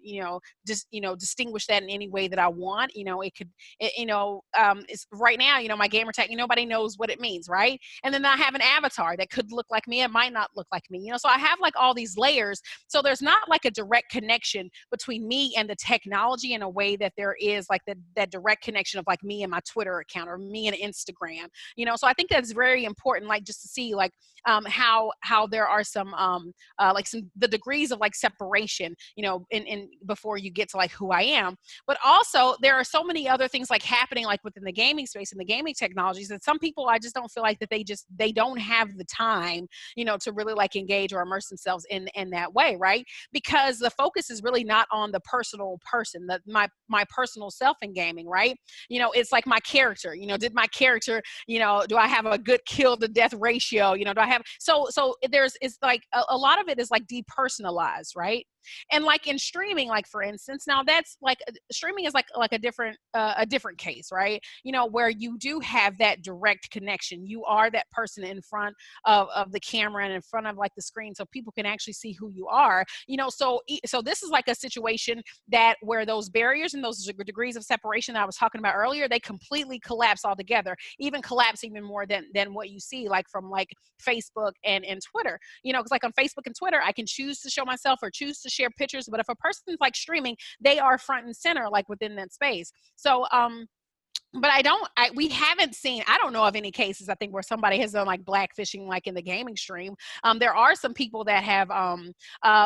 just, distinguish that in any way that I want. It could, it's right now, my gamer tag, nobody knows what it means, right? And then I have an avatar that could look like me, it might not look like me, so I have like all these layers. So there's not like a direct connection between me and the technology in a way that there is like that direct connection of like me and my Twitter account or me and Instagram. So I think that's very important, like just to see like how there are some like the degrees of like separation, in before you get to like who I am. But also there are so many other things like happening like within the gaming space and the gaming technologies that some people, I just don't feel like that they don't have the time, to really like engage or immerse themselves in that way, right? Because the focus is really not on the personal person, my personal self in gaming, right? It's like my character, did my character, do I have a good kill to death ratio? Do I have, so it's like a lot of it is like depersonalized, right? And like in streaming, like for instance, now that's like streaming is like a different case, right? Where you do have that direct connection. You are that person in front of the camera and in front of like the screen, so people can actually see who you are. So this is like a situation that where those barriers and those degrees of separation that I was talking about earlier, they completely collapse altogether, even collapse even more than what you see like from like Facebook and Twitter. Because like on Facebook and Twitter, I can choose to show myself or choose to share pictures, but if a person's like streaming, they are front and center like within that space. So but we haven't seen, I don't know of any cases, I think, where somebody has done like blackfishing like in the gaming stream. There are some people that have,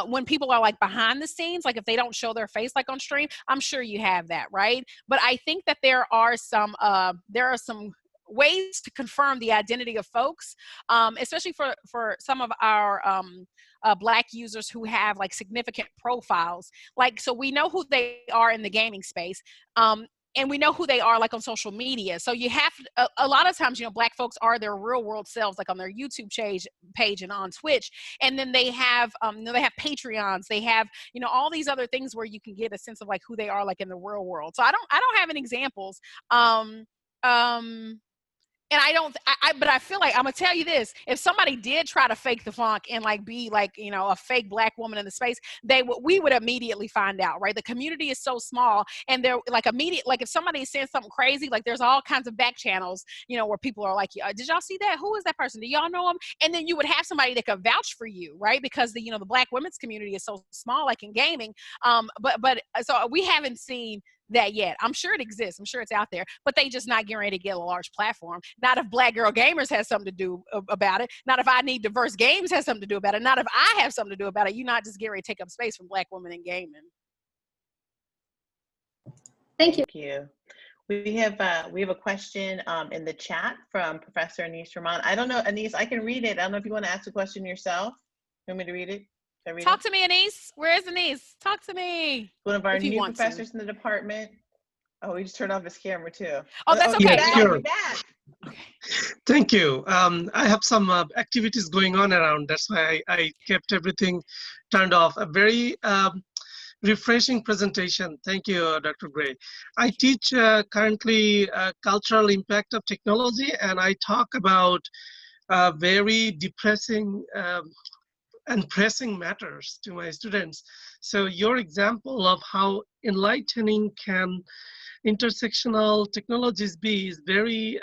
when people are like behind the scenes, like if they don't show their face like on stream, I'm sure you have that, right? But I think that there are some ways to confirm the identity of folks, especially for some of our Black users who have like significant profiles. Like, so we know who they are in the gaming space. And we know who they are like on social media. So you have a lot of times, Black folks are their real world selves, like on their YouTube page and on Twitch. And then they have Patreons. They have, all these other things where you can get a sense of like who they are like in the real world. So I don't have any examples. And but I feel like I'm gonna tell you this: if somebody did try to fake the funk and like be like a fake Black woman in the space, we would immediately find out, right? The community is so small, and they're like like if somebody is saying something crazy, like there's all kinds of back channels, where people are like, did y'all see that? Who is that person? Do y'all know him? And then you would have somebody that could vouch for you, right? Because the Black women's community is so small, like in gaming. But so we haven't seen that yet. I'm sure it exists. I'm sure it's out there, but they just not getting ready to get a large platform. Not if Black Girl Gamers has something to do about it. Not if I Need Diverse Games has something to do about it. Not if I have something to do about it. You're not just getting ready to take up space from Black women in gaming. Thank you. Thank you. We have a question in the chat from Professor Anise Rahman. I don't know, Anise, I can read it. I don't know if you want to ask the question yourself. You want me to read it? Talk to me, Anise. Where is Anise? Talk to me. One of our new professors in the department. Oh, he just turned off his camera too. Oh, that's okay. Yeah, sure. Thank you. I have some activities going on around. That's why I kept everything turned off. A very refreshing presentation. Thank you, Dr. Gray. I teach currently cultural impact of technology, and I talk about very depressing and pressing matters to my students. So your example of how enlightening can intersectional technologies be is very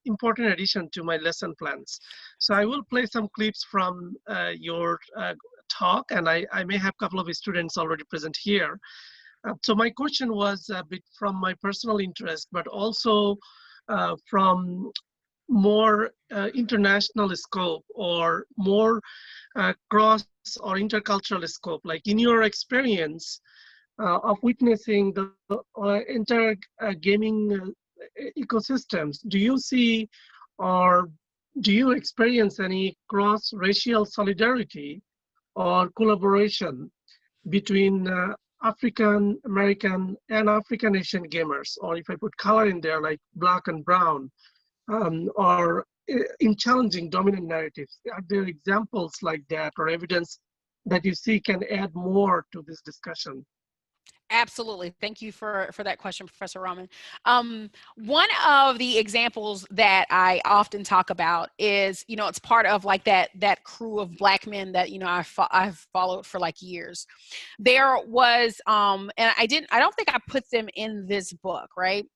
important addition to my lesson plans. So I will play some clips from your talk, and I may have a couple of students already present here. So my question was a bit from my personal interest, but also from more international scope or more cross or intercultural scope. Like in your experience of witnessing the entire gaming ecosystems, do you see or do you experience any cross-racial solidarity or collaboration between African American and African Asian gamers, or if I put color in there, like Black and brown, or in challenging dominant narratives? Are there examples like that or evidence that you see can add more to this discussion? Absolutely. Thank you for that question, Professor Rahman. One of the examples that I often talk about is, it's part of like that crew of Black men that, I've followed for like years. There was, and I don't think I put them in this book, right?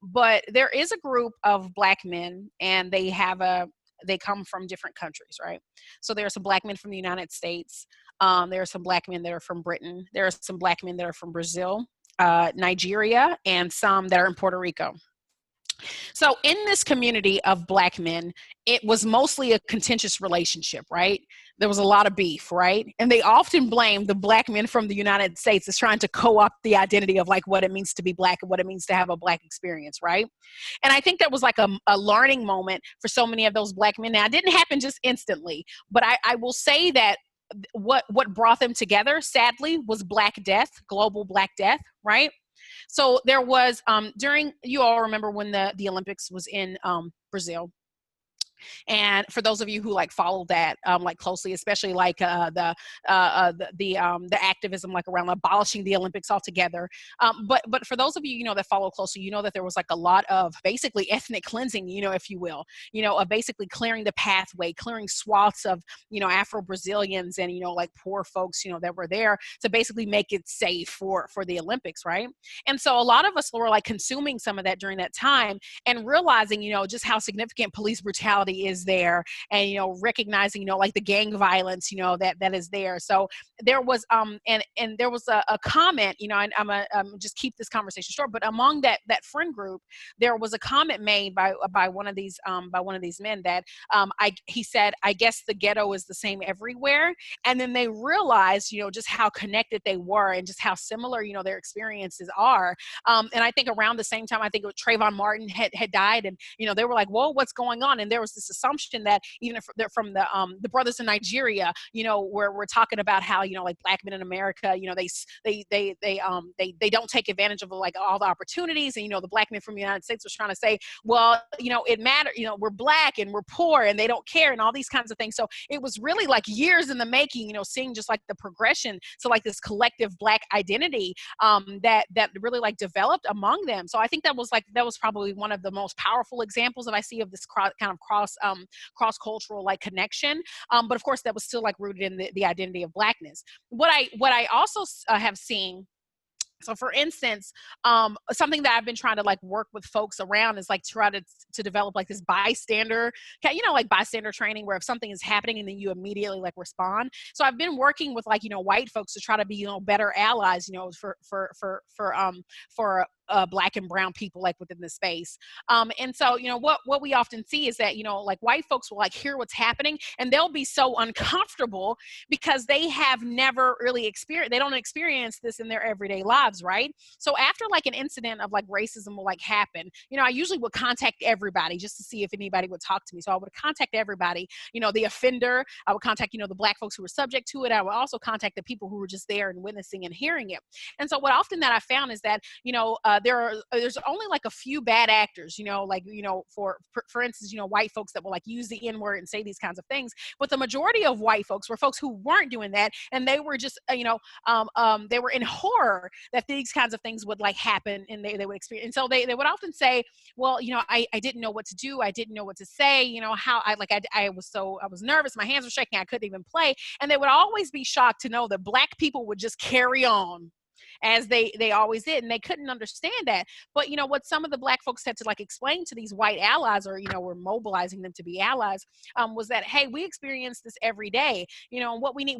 But there is a group of Black men, and they come from different countries, right? So there are some Black men from the United States. There are some Black men that are from Britain. There are some Black men that are from Brazil, Nigeria, and some that are in Puerto Rico. So in this community of Black men, it was mostly a contentious relationship, right? There was a lot of beef, right? And they often blame the Black men from the United States as trying to co-opt the identity of like what it means to be Black and what it means to have a Black experience, right? And I think that was like a learning moment for so many of those Black men. Now, it didn't happen just instantly, but I will say that what brought them together, sadly, was Black death, global Black death, right? So there was you all remember when the Olympics was in Brazil. And for those of you who like follow that like closely, especially like the activism like around abolishing the Olympics altogether, but for those of you that follow closely, that there was like a lot of basically ethnic cleansing, if you will, of basically clearing the pathway, clearing swaths of Afro-Brazilians and like poor folks that were there to basically make it safe for the Olympics, right? And so a lot of us were like consuming some of that during that time and realizing just how significant police brutality is there, and recognizing like the gang violence that is there. So there was and there was a comment, I'm just keep this conversation short, but among that friend group there was a comment made by one of these men that he said, I guess the ghetto is the same everywhere. And then they realized just how connected they were and just how similar their experiences are. And I think around the same time, I think Trayvon Martin had died, and they were like, whoa, what's going on? And there was this assumption that even if they're from the brothers in Nigeria, where we're talking about how like Black men in America, they don't take advantage of like all the opportunities, and the Black men from the United States was trying to say, well, it matters, we're Black and we're poor and they don't care and all these kinds of things. So it was really like years in the making, seeing just like the progression to like this collective Black identity that really like developed among them. So I think that was probably one of the most powerful examples that I see of this kind of cross-cultural like connection. But of course that was still like rooted in the identity of Blackness. What I also have seen, so for instance, something that I've been trying to like work with folks around is like try to develop like this bystander, like bystander training, where if something is happening and then you immediately like respond. So I've been working with like, white folks to try to be, better allies, for Black and brown people like within the space. And so, what we often see is that, like white folks will like hear what's happening and they'll be so uncomfortable because they have never really they don't experience this in their everyday lives, right? So after like an incident of like racism will like happen, I usually would contact everybody just to see if anybody would talk to me. So I would contact everybody, the offender, I would contact, the Black folks who were subject to it. I would also contact the people who were just there and witnessing and hearing it. And so what often that I found is that, there's only like a few bad actors, for instance, white folks that will like use the N-word and say these kinds of things. But the majority of white folks were folks who weren't doing that, and they were just, they were in horror that these kinds of things would like happen, and they would experience. And so they would often say, well, I didn't know what to do, I didn't know what to say, how I was nervous, my hands were shaking, I couldn't even play. And they would always be shocked to know that Black people would just carry on as they always did, and they couldn't understand that. But what some of the Black folks had to like explain to these white allies, or were mobilizing them to be allies, was that, hey, we experience this every day, and what we need,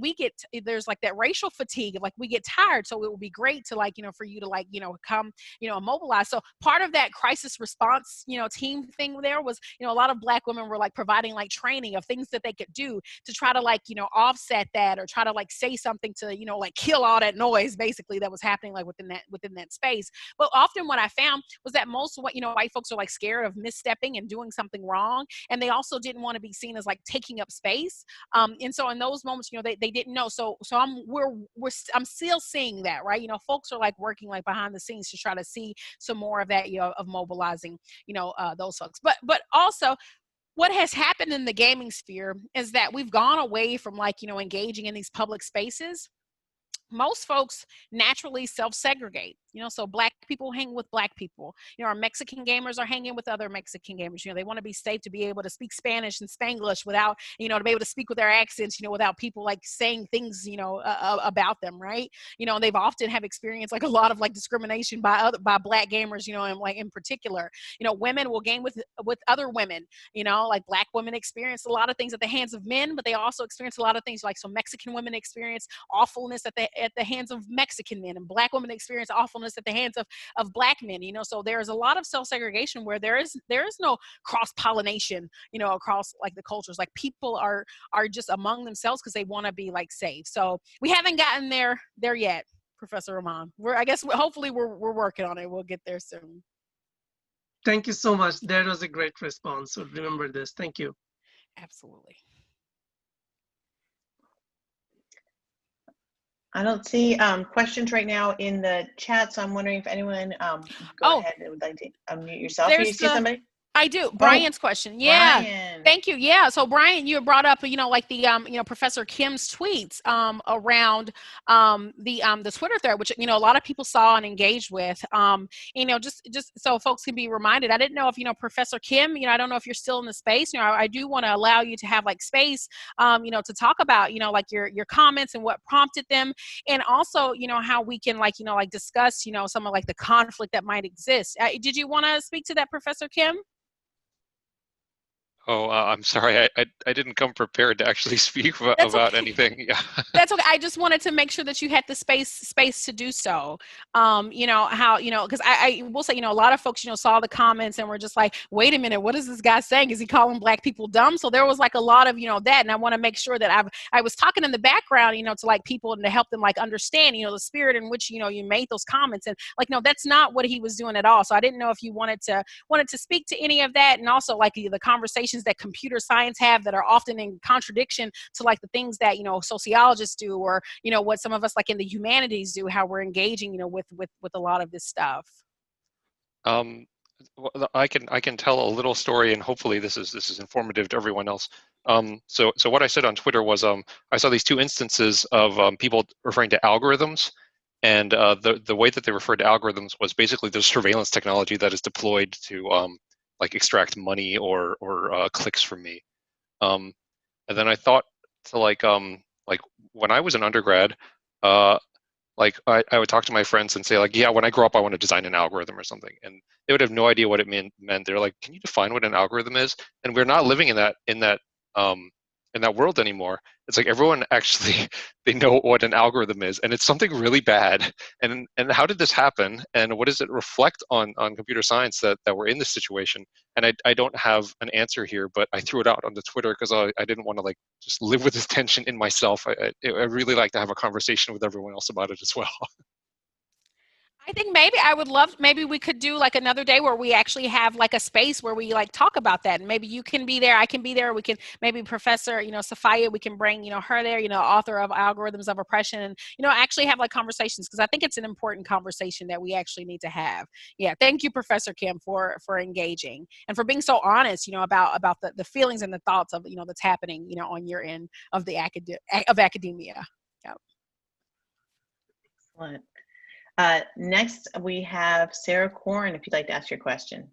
there's like that racial fatigue, like we get tired, so it would be great to like for you to like come mobilize. So part of that crisis response team thing there was a lot of Black women were like providing like training of things that they could do to try to like offset that, or try to like say something to like kill all that noise basically that was happening like within that space. But often what I found was that most white folks are like scared of misstepping and doing something wrong, and they also didn't want to be seen as like taking up space. And so in those moments, they didn't know. So I'm still seeing that, right? Folks are like working like behind the scenes to try to see some more of that, of mobilizing, those folks. But also, what has happened in the gaming sphere is that we've gone away from like engaging in these public spaces most folks naturally self-segregate, so Black people hang with Black people, our Mexican gamers are hanging with other Mexican gamers, they want to be safe to be able to speak Spanish and Spanglish without, to be able to speak with their accents, without people like saying things, about them, right? They've often have experienced like a lot of like discrimination by Black gamers, and like in particular, women will game with other women, like Black women experience a lot of things at the hands of men, but they also experience a lot of things like, so Mexican women experience awfulness at the hands of Mexican men, and Black women experience awfulness at the hands of Black men, so there's a lot of self-segregation where there is no cross-pollination, across like the cultures, like people are just among themselves because they want to be like safe. So we haven't gotten there yet, Professor Rahman. Hopefully we're working on it. We'll get there soon. Thank you so much. That was a great response. So remember this. Thank you. Absolutely. I don't see questions right now in the chat, so I'm wondering if anyone go ahead and would like to unmute yourself. Do you see somebody? I do. Brian's question. Yeah. Brian. Thank you. Yeah. So Brian, you brought up, like the, Professor Kim's tweets around the Twitter thread, which, a lot of people saw and engaged with, just so folks can be reminded. I didn't know if, Professor Kim, I don't know if you're still in the space, I do want to allow you to have like space, to talk about, like your comments and what prompted them. And also, how we can like, discuss, some of like the conflict that might exist. Did you want to speak to that, Professor Kim? Oh, I'm sorry. I didn't come prepared to actually speak about anything. Yeah. That's okay. I just wanted to make sure that you had the space to do so. How, because I will say, a lot of folks, saw the comments and were just like, wait a minute, what is this guy saying? Is he calling Black people dumb? So there was like a lot of, that. And I want to make sure that I was talking in the background, to like people and to help them like understand, the spirit in which, you made those comments. And like, no, that's not what he was doing at all. So I didn't know if you wanted to speak to any of that. And also like the conversations that computer science have that are often in contradiction to like the things that sociologists do, or what some of us like in the humanities do, how we're engaging with a lot of this stuff. I can tell a little story, and hopefully this is informative to everyone else. So what I said on Twitter was I saw these two instances of people referring to algorithms, and the way that they referred to algorithms was basically the surveillance technology that is deployed to like extract money or clicks from me. And then I thought to like when I was an undergrad, like I would talk to my friends and say like, yeah, when I grow up, I want to design an algorithm or something. And they would have no idea what it meant. They're like, can you define what an algorithm is? And we're not living in that world anymore. It's like everyone actually, they know what an algorithm is, and it's something really bad. And how did this happen? And what does it reflect on computer science that we're in this situation? And I don't have an answer here, but I threw it out on the Twitter because I didn't want to like just live with this tension in myself. I really like to have a conversation with everyone else about it as well. I think maybe we could do like another day where we actually have like a space where we like talk about that, and maybe you can be there, I can be there, we can maybe Professor, Sophia, we can bring, her there, author of Algorithms of Oppression, and, actually have like conversations, because I think it's an important conversation that we actually need to have. Yeah. Thank you, Professor Kim, for engaging and for being so honest, about the feelings and the thoughts of, that's happening, on your end of the academia. Yeah. Excellent. Next, we have Sarah Korn, if you'd like to ask your question.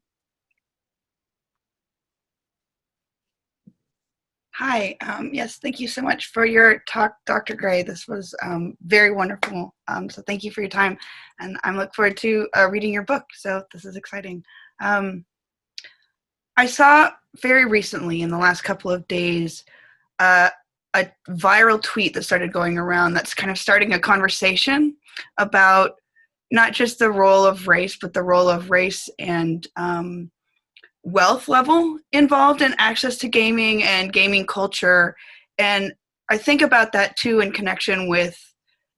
Hi. Yes, thank you so much for your talk, Dr. Gray. This was very wonderful. So thank you for your time. And I look forward to reading your book. So this is exciting. I saw very recently, in the last couple of days, a viral tweet that started going around that's kind of starting a conversation about not just the role of race, but the role of race and wealth level involved in access to gaming and gaming culture. And I think about that too in connection with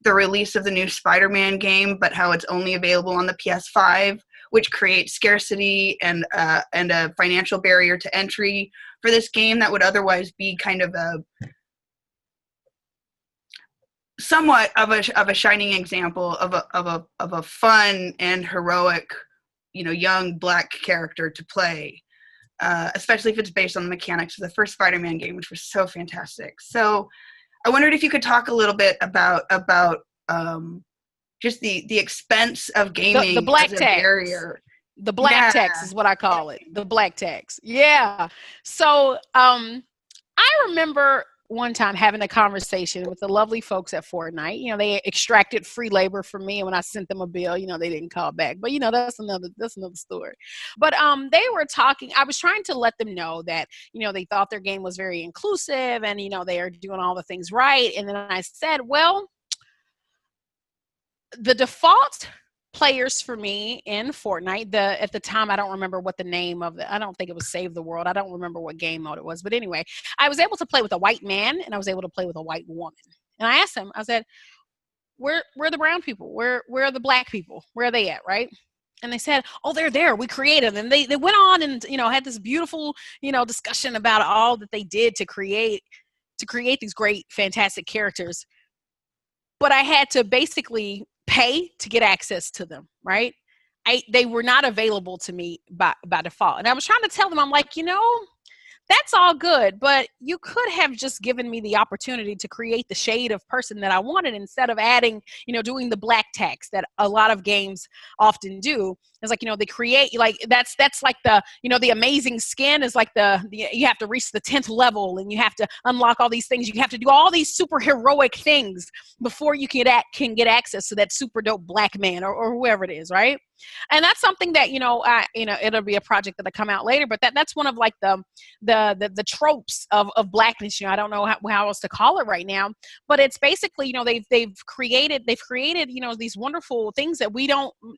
the release of the new Spider-Man game, but how it's only available on the PS5, which creates scarcity and a financial barrier to entry for this game that would otherwise be kind of somewhat of a shining example of a fun and heroic, young Black character to play, especially if it's based on the mechanics of the first Spider-Man game, which was so fantastic. So I wondered if you could talk a little bit about just the expense of gaming The black as a tax. barrier. The black tax is what I call it. The black tax. Yeah. So I remember one time having a conversation with the lovely folks at Fortnite. You know, they extracted free labor from me, and when I sent them a bill, you know, they didn't call back. But you know, that's another story. But they were talking. I was trying to let them know that, you know, they thought their game was very inclusive, and you know, they are doing all the things right. And then I said, well, the default players for me in Fortnite, at the time, I don't remember what the name of I don't think it was Save the World. I don't remember what game mode it was. But anyway, I was able to play with a white man and I was able to play with a white woman. And I asked them, I said, where are the brown people? Where are the black people? Where are they at, right? And they said, oh, they're there. We created them. And they went on and, you know, had this beautiful, you know, discussion about all that they did to create these great, fantastic characters. But I had to basically pay to get access to them, right? They were not available to me by default. And I was trying to tell them, I'm like, you know, that's all good, but you could have just given me the opportunity to create the shade of person that I wanted instead of adding, you know, doing the black tax that a lot of games often do. It's like, you know, they create, like, that's like the, you know, the amazing skin is like the you have to reach the 10th level and you have to unlock all these things. You have to do all these super heroic things before you can get access to that super dope black man or whoever it is, right? And that's something that, you know, it'll be a project that'll come out later, but that's one of like the tropes of blackness. You know, I don't know how else to call it right now, but it's basically, you know, they've created, you know, these wonderful things that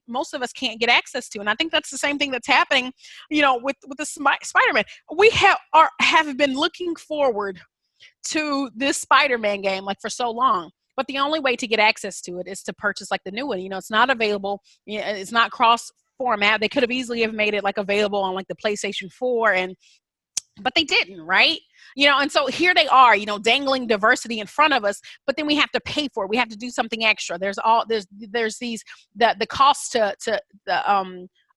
most of us can't get access to. And I think that's the same thing that's happening, you know, with the Spider-Man. We have been looking forward to this Spider-Man game like for so long. But the only way to get access to it is to purchase like the new one. You know, it's not available. It's not cross format. They could have easily have made it like available on like the PlayStation 4 but they didn't, right? You know, and so here they are, you know, dangling diversity in front of us, but then we have to pay for it. We have to do something extra. There's these the cost to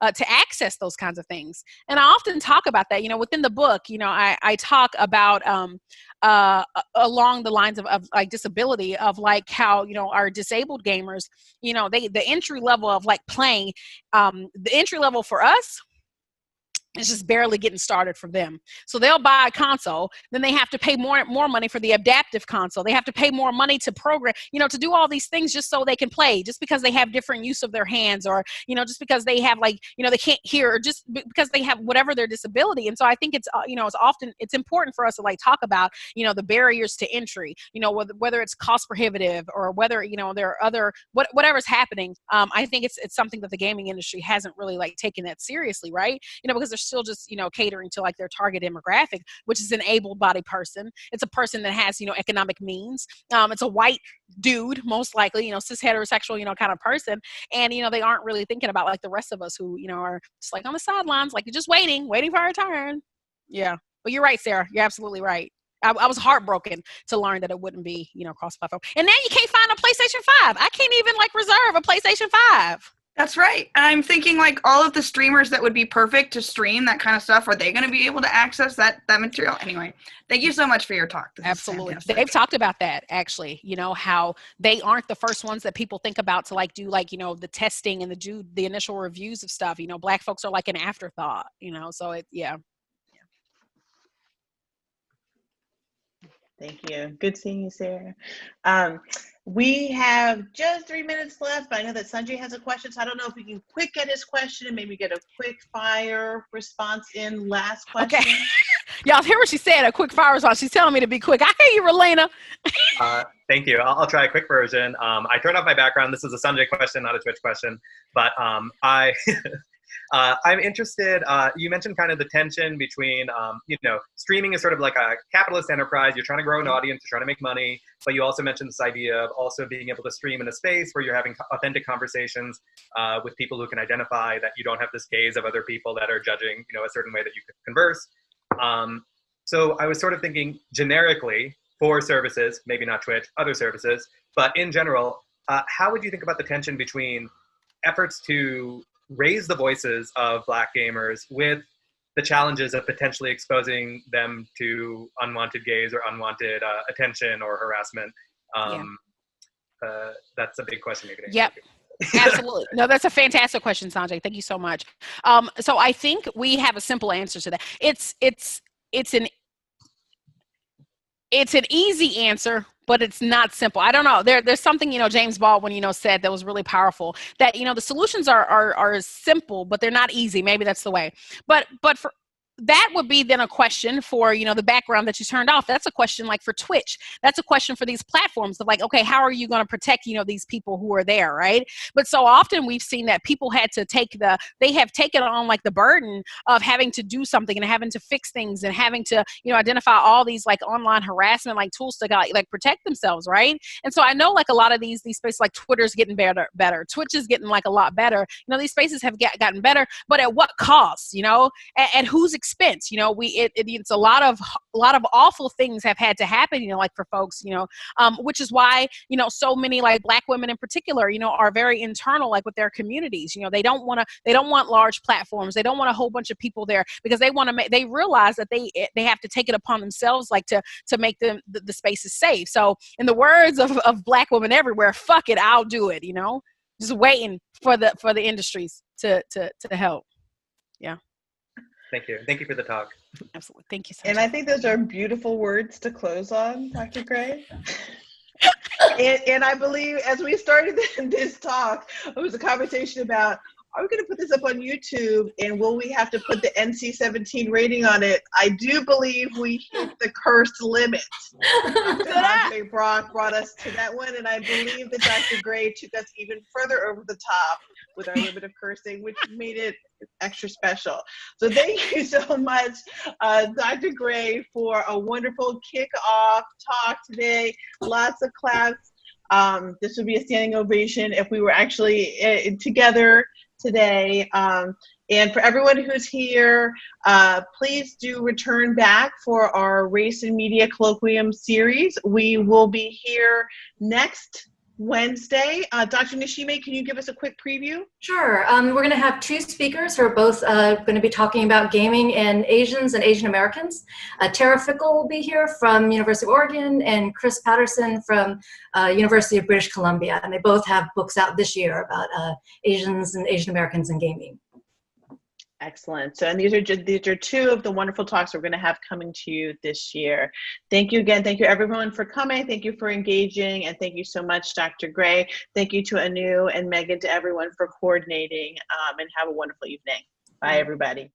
access those kinds of things. And I often talk about that, you know, within the book, you know, I talk about along the lines of like disability, of like how, you know, our disabled gamers, you know, the entry level of like playing, the entry level for us, it's just barely getting started for them. So they'll buy a console, then they have to pay more money for the adaptive console. They have to pay more money to program, you know, to do all these things just so they can play, just because they have different use of their hands, or, you know, just because they have like, you know, they can't hear, or just because they have whatever their disability. And so I think it's, you know, it's important for us to like talk about, you know, the barriers to entry, you know, whether it's cost prohibitive or whether, you know, there are other, whatever's happening. I think it's something that the gaming industry hasn't really like taken that seriously, right? You know, because there's still just, you know, catering to like their target demographic, which is an able-bodied person. It's a person that has, you know, economic means. It's a white dude, most likely, you know, cis heterosexual, you know, kind of person. And, you know, they aren't really thinking about like the rest of us who, you know, are just like on the sidelines, like just waiting for our turn. Yeah. But you're right, Sarah. You're absolutely right. I was heartbroken to learn that it wouldn't be, you know, cross-platform. And now you can't find a PlayStation 5. I can't even like reserve a PlayStation 5. That's right. And I'm thinking like all of the streamers that would be perfect to stream that kind of stuff, are they going to be able to access that material? Anyway, thank you so much for your talk. Absolutely. They've talked about that actually, you know, how they aren't the first ones that people think about to like do like, you know, the testing and the initial reviews of stuff. You know, Black folks are like an afterthought, you know, so yeah. Thank you. Good seeing you, Sarah. We have just 3 minutes left, but I know that Sanjay has a question, so I don't know if we can quick get his question and maybe get a quick fire response in last question. Okay. Y'all hear what she said, a quick fire response. She's telling me to be quick. I hear you, Relena. Thank you. I'll try a quick version. I turned off my background. This is a Sanjay question, not a Twitch question, but I'm interested, you mentioned kind of the tension between, you know, streaming is sort of like a capitalist enterprise. You're trying to grow an audience, you're trying to make money, but you also mentioned this idea of also being able to stream in a space where you're having authentic conversations with people who can identify that you don't have this gaze of other people that are judging, you know, a certain way that you could converse. So I was sort of thinking generically for services, maybe not Twitch, other services, but in general, how would you think about the tension between efforts to raise the voices of Black gamers with the challenges of potentially exposing them to unwanted gaze or unwanted attention or harassment? that's a big question maybe to Yep. Absolutely. No, that's a fantastic question, Sanjay. Thank you so much. So I think we have a simple answer to that. It's an easy answer, but it's not simple. I don't know. There's something, James Baldwin, said that was really powerful, that, the solutions are simple, but they're not easy. Maybe that's the way. But for that would be then a question for, the background that you turned off. That's a question like for Twitch. That's a question for these platforms of like, okay, how are you going to protect, these people who are there, right? But so often we've seen that people had to they have taken on like the burden of having to do something and having to fix things and having to, identify all these like online harassment, like tools to like protect themselves, right? And so I know like a lot of these spaces like Twitter's getting better. Twitch is getting like a lot better. These spaces have gotten better, but at what cost, and who's expense? It's a lot of awful things have had to happen, like for folks, which is why, so many like Black women in particular, are very internal, like with their communities. They don't want large platforms. They don't want a whole bunch of people there because they realize that they have to take it upon themselves, like to make them the spaces safe. So in the words of Black women everywhere, fuck it, I'll do it. Just waiting for the industries to help. Yeah. Thank you. Thank you for the talk. Absolutely. Thank you so much. And I think those are beautiful words to close on, Dr. Gray. and I believe as we started this talk, it was a conversation about, are we going to put this up on YouTube and will we have to put the NC-17 rating on it? I do believe we hit the cursed limit. Dr. Andre Brock brought us to that one, and I believe that Dr. Gray took us even further over the top with our limit of cursing, which made it extra special. So thank you so much, Dr. Gray, for a wonderful kickoff talk today. Lots of claps. This would be a standing ovation if we were actually together today. And for everyone who's here, please do return back for our Race and Media Colloquium series. We will be here next Wednesday. Dr. Nishime, can you give us a quick preview? Sure. We're going to have two speakers who are both going to be talking about gaming and Asians and Asian Americans. Tara Fickle will be here from University of Oregon and Chris Patterson from University of British Columbia. And they both have books out this year about Asians and Asian Americans in gaming. Excellent. So, and these are two of the wonderful talks we're going to have coming to you this year. Thank you again. Thank you everyone for coming. Thank you for engaging. And thank you so much, Dr. Gray. Thank you to Anu and Megan, to everyone for coordinating, and have a wonderful evening. Bye, everybody.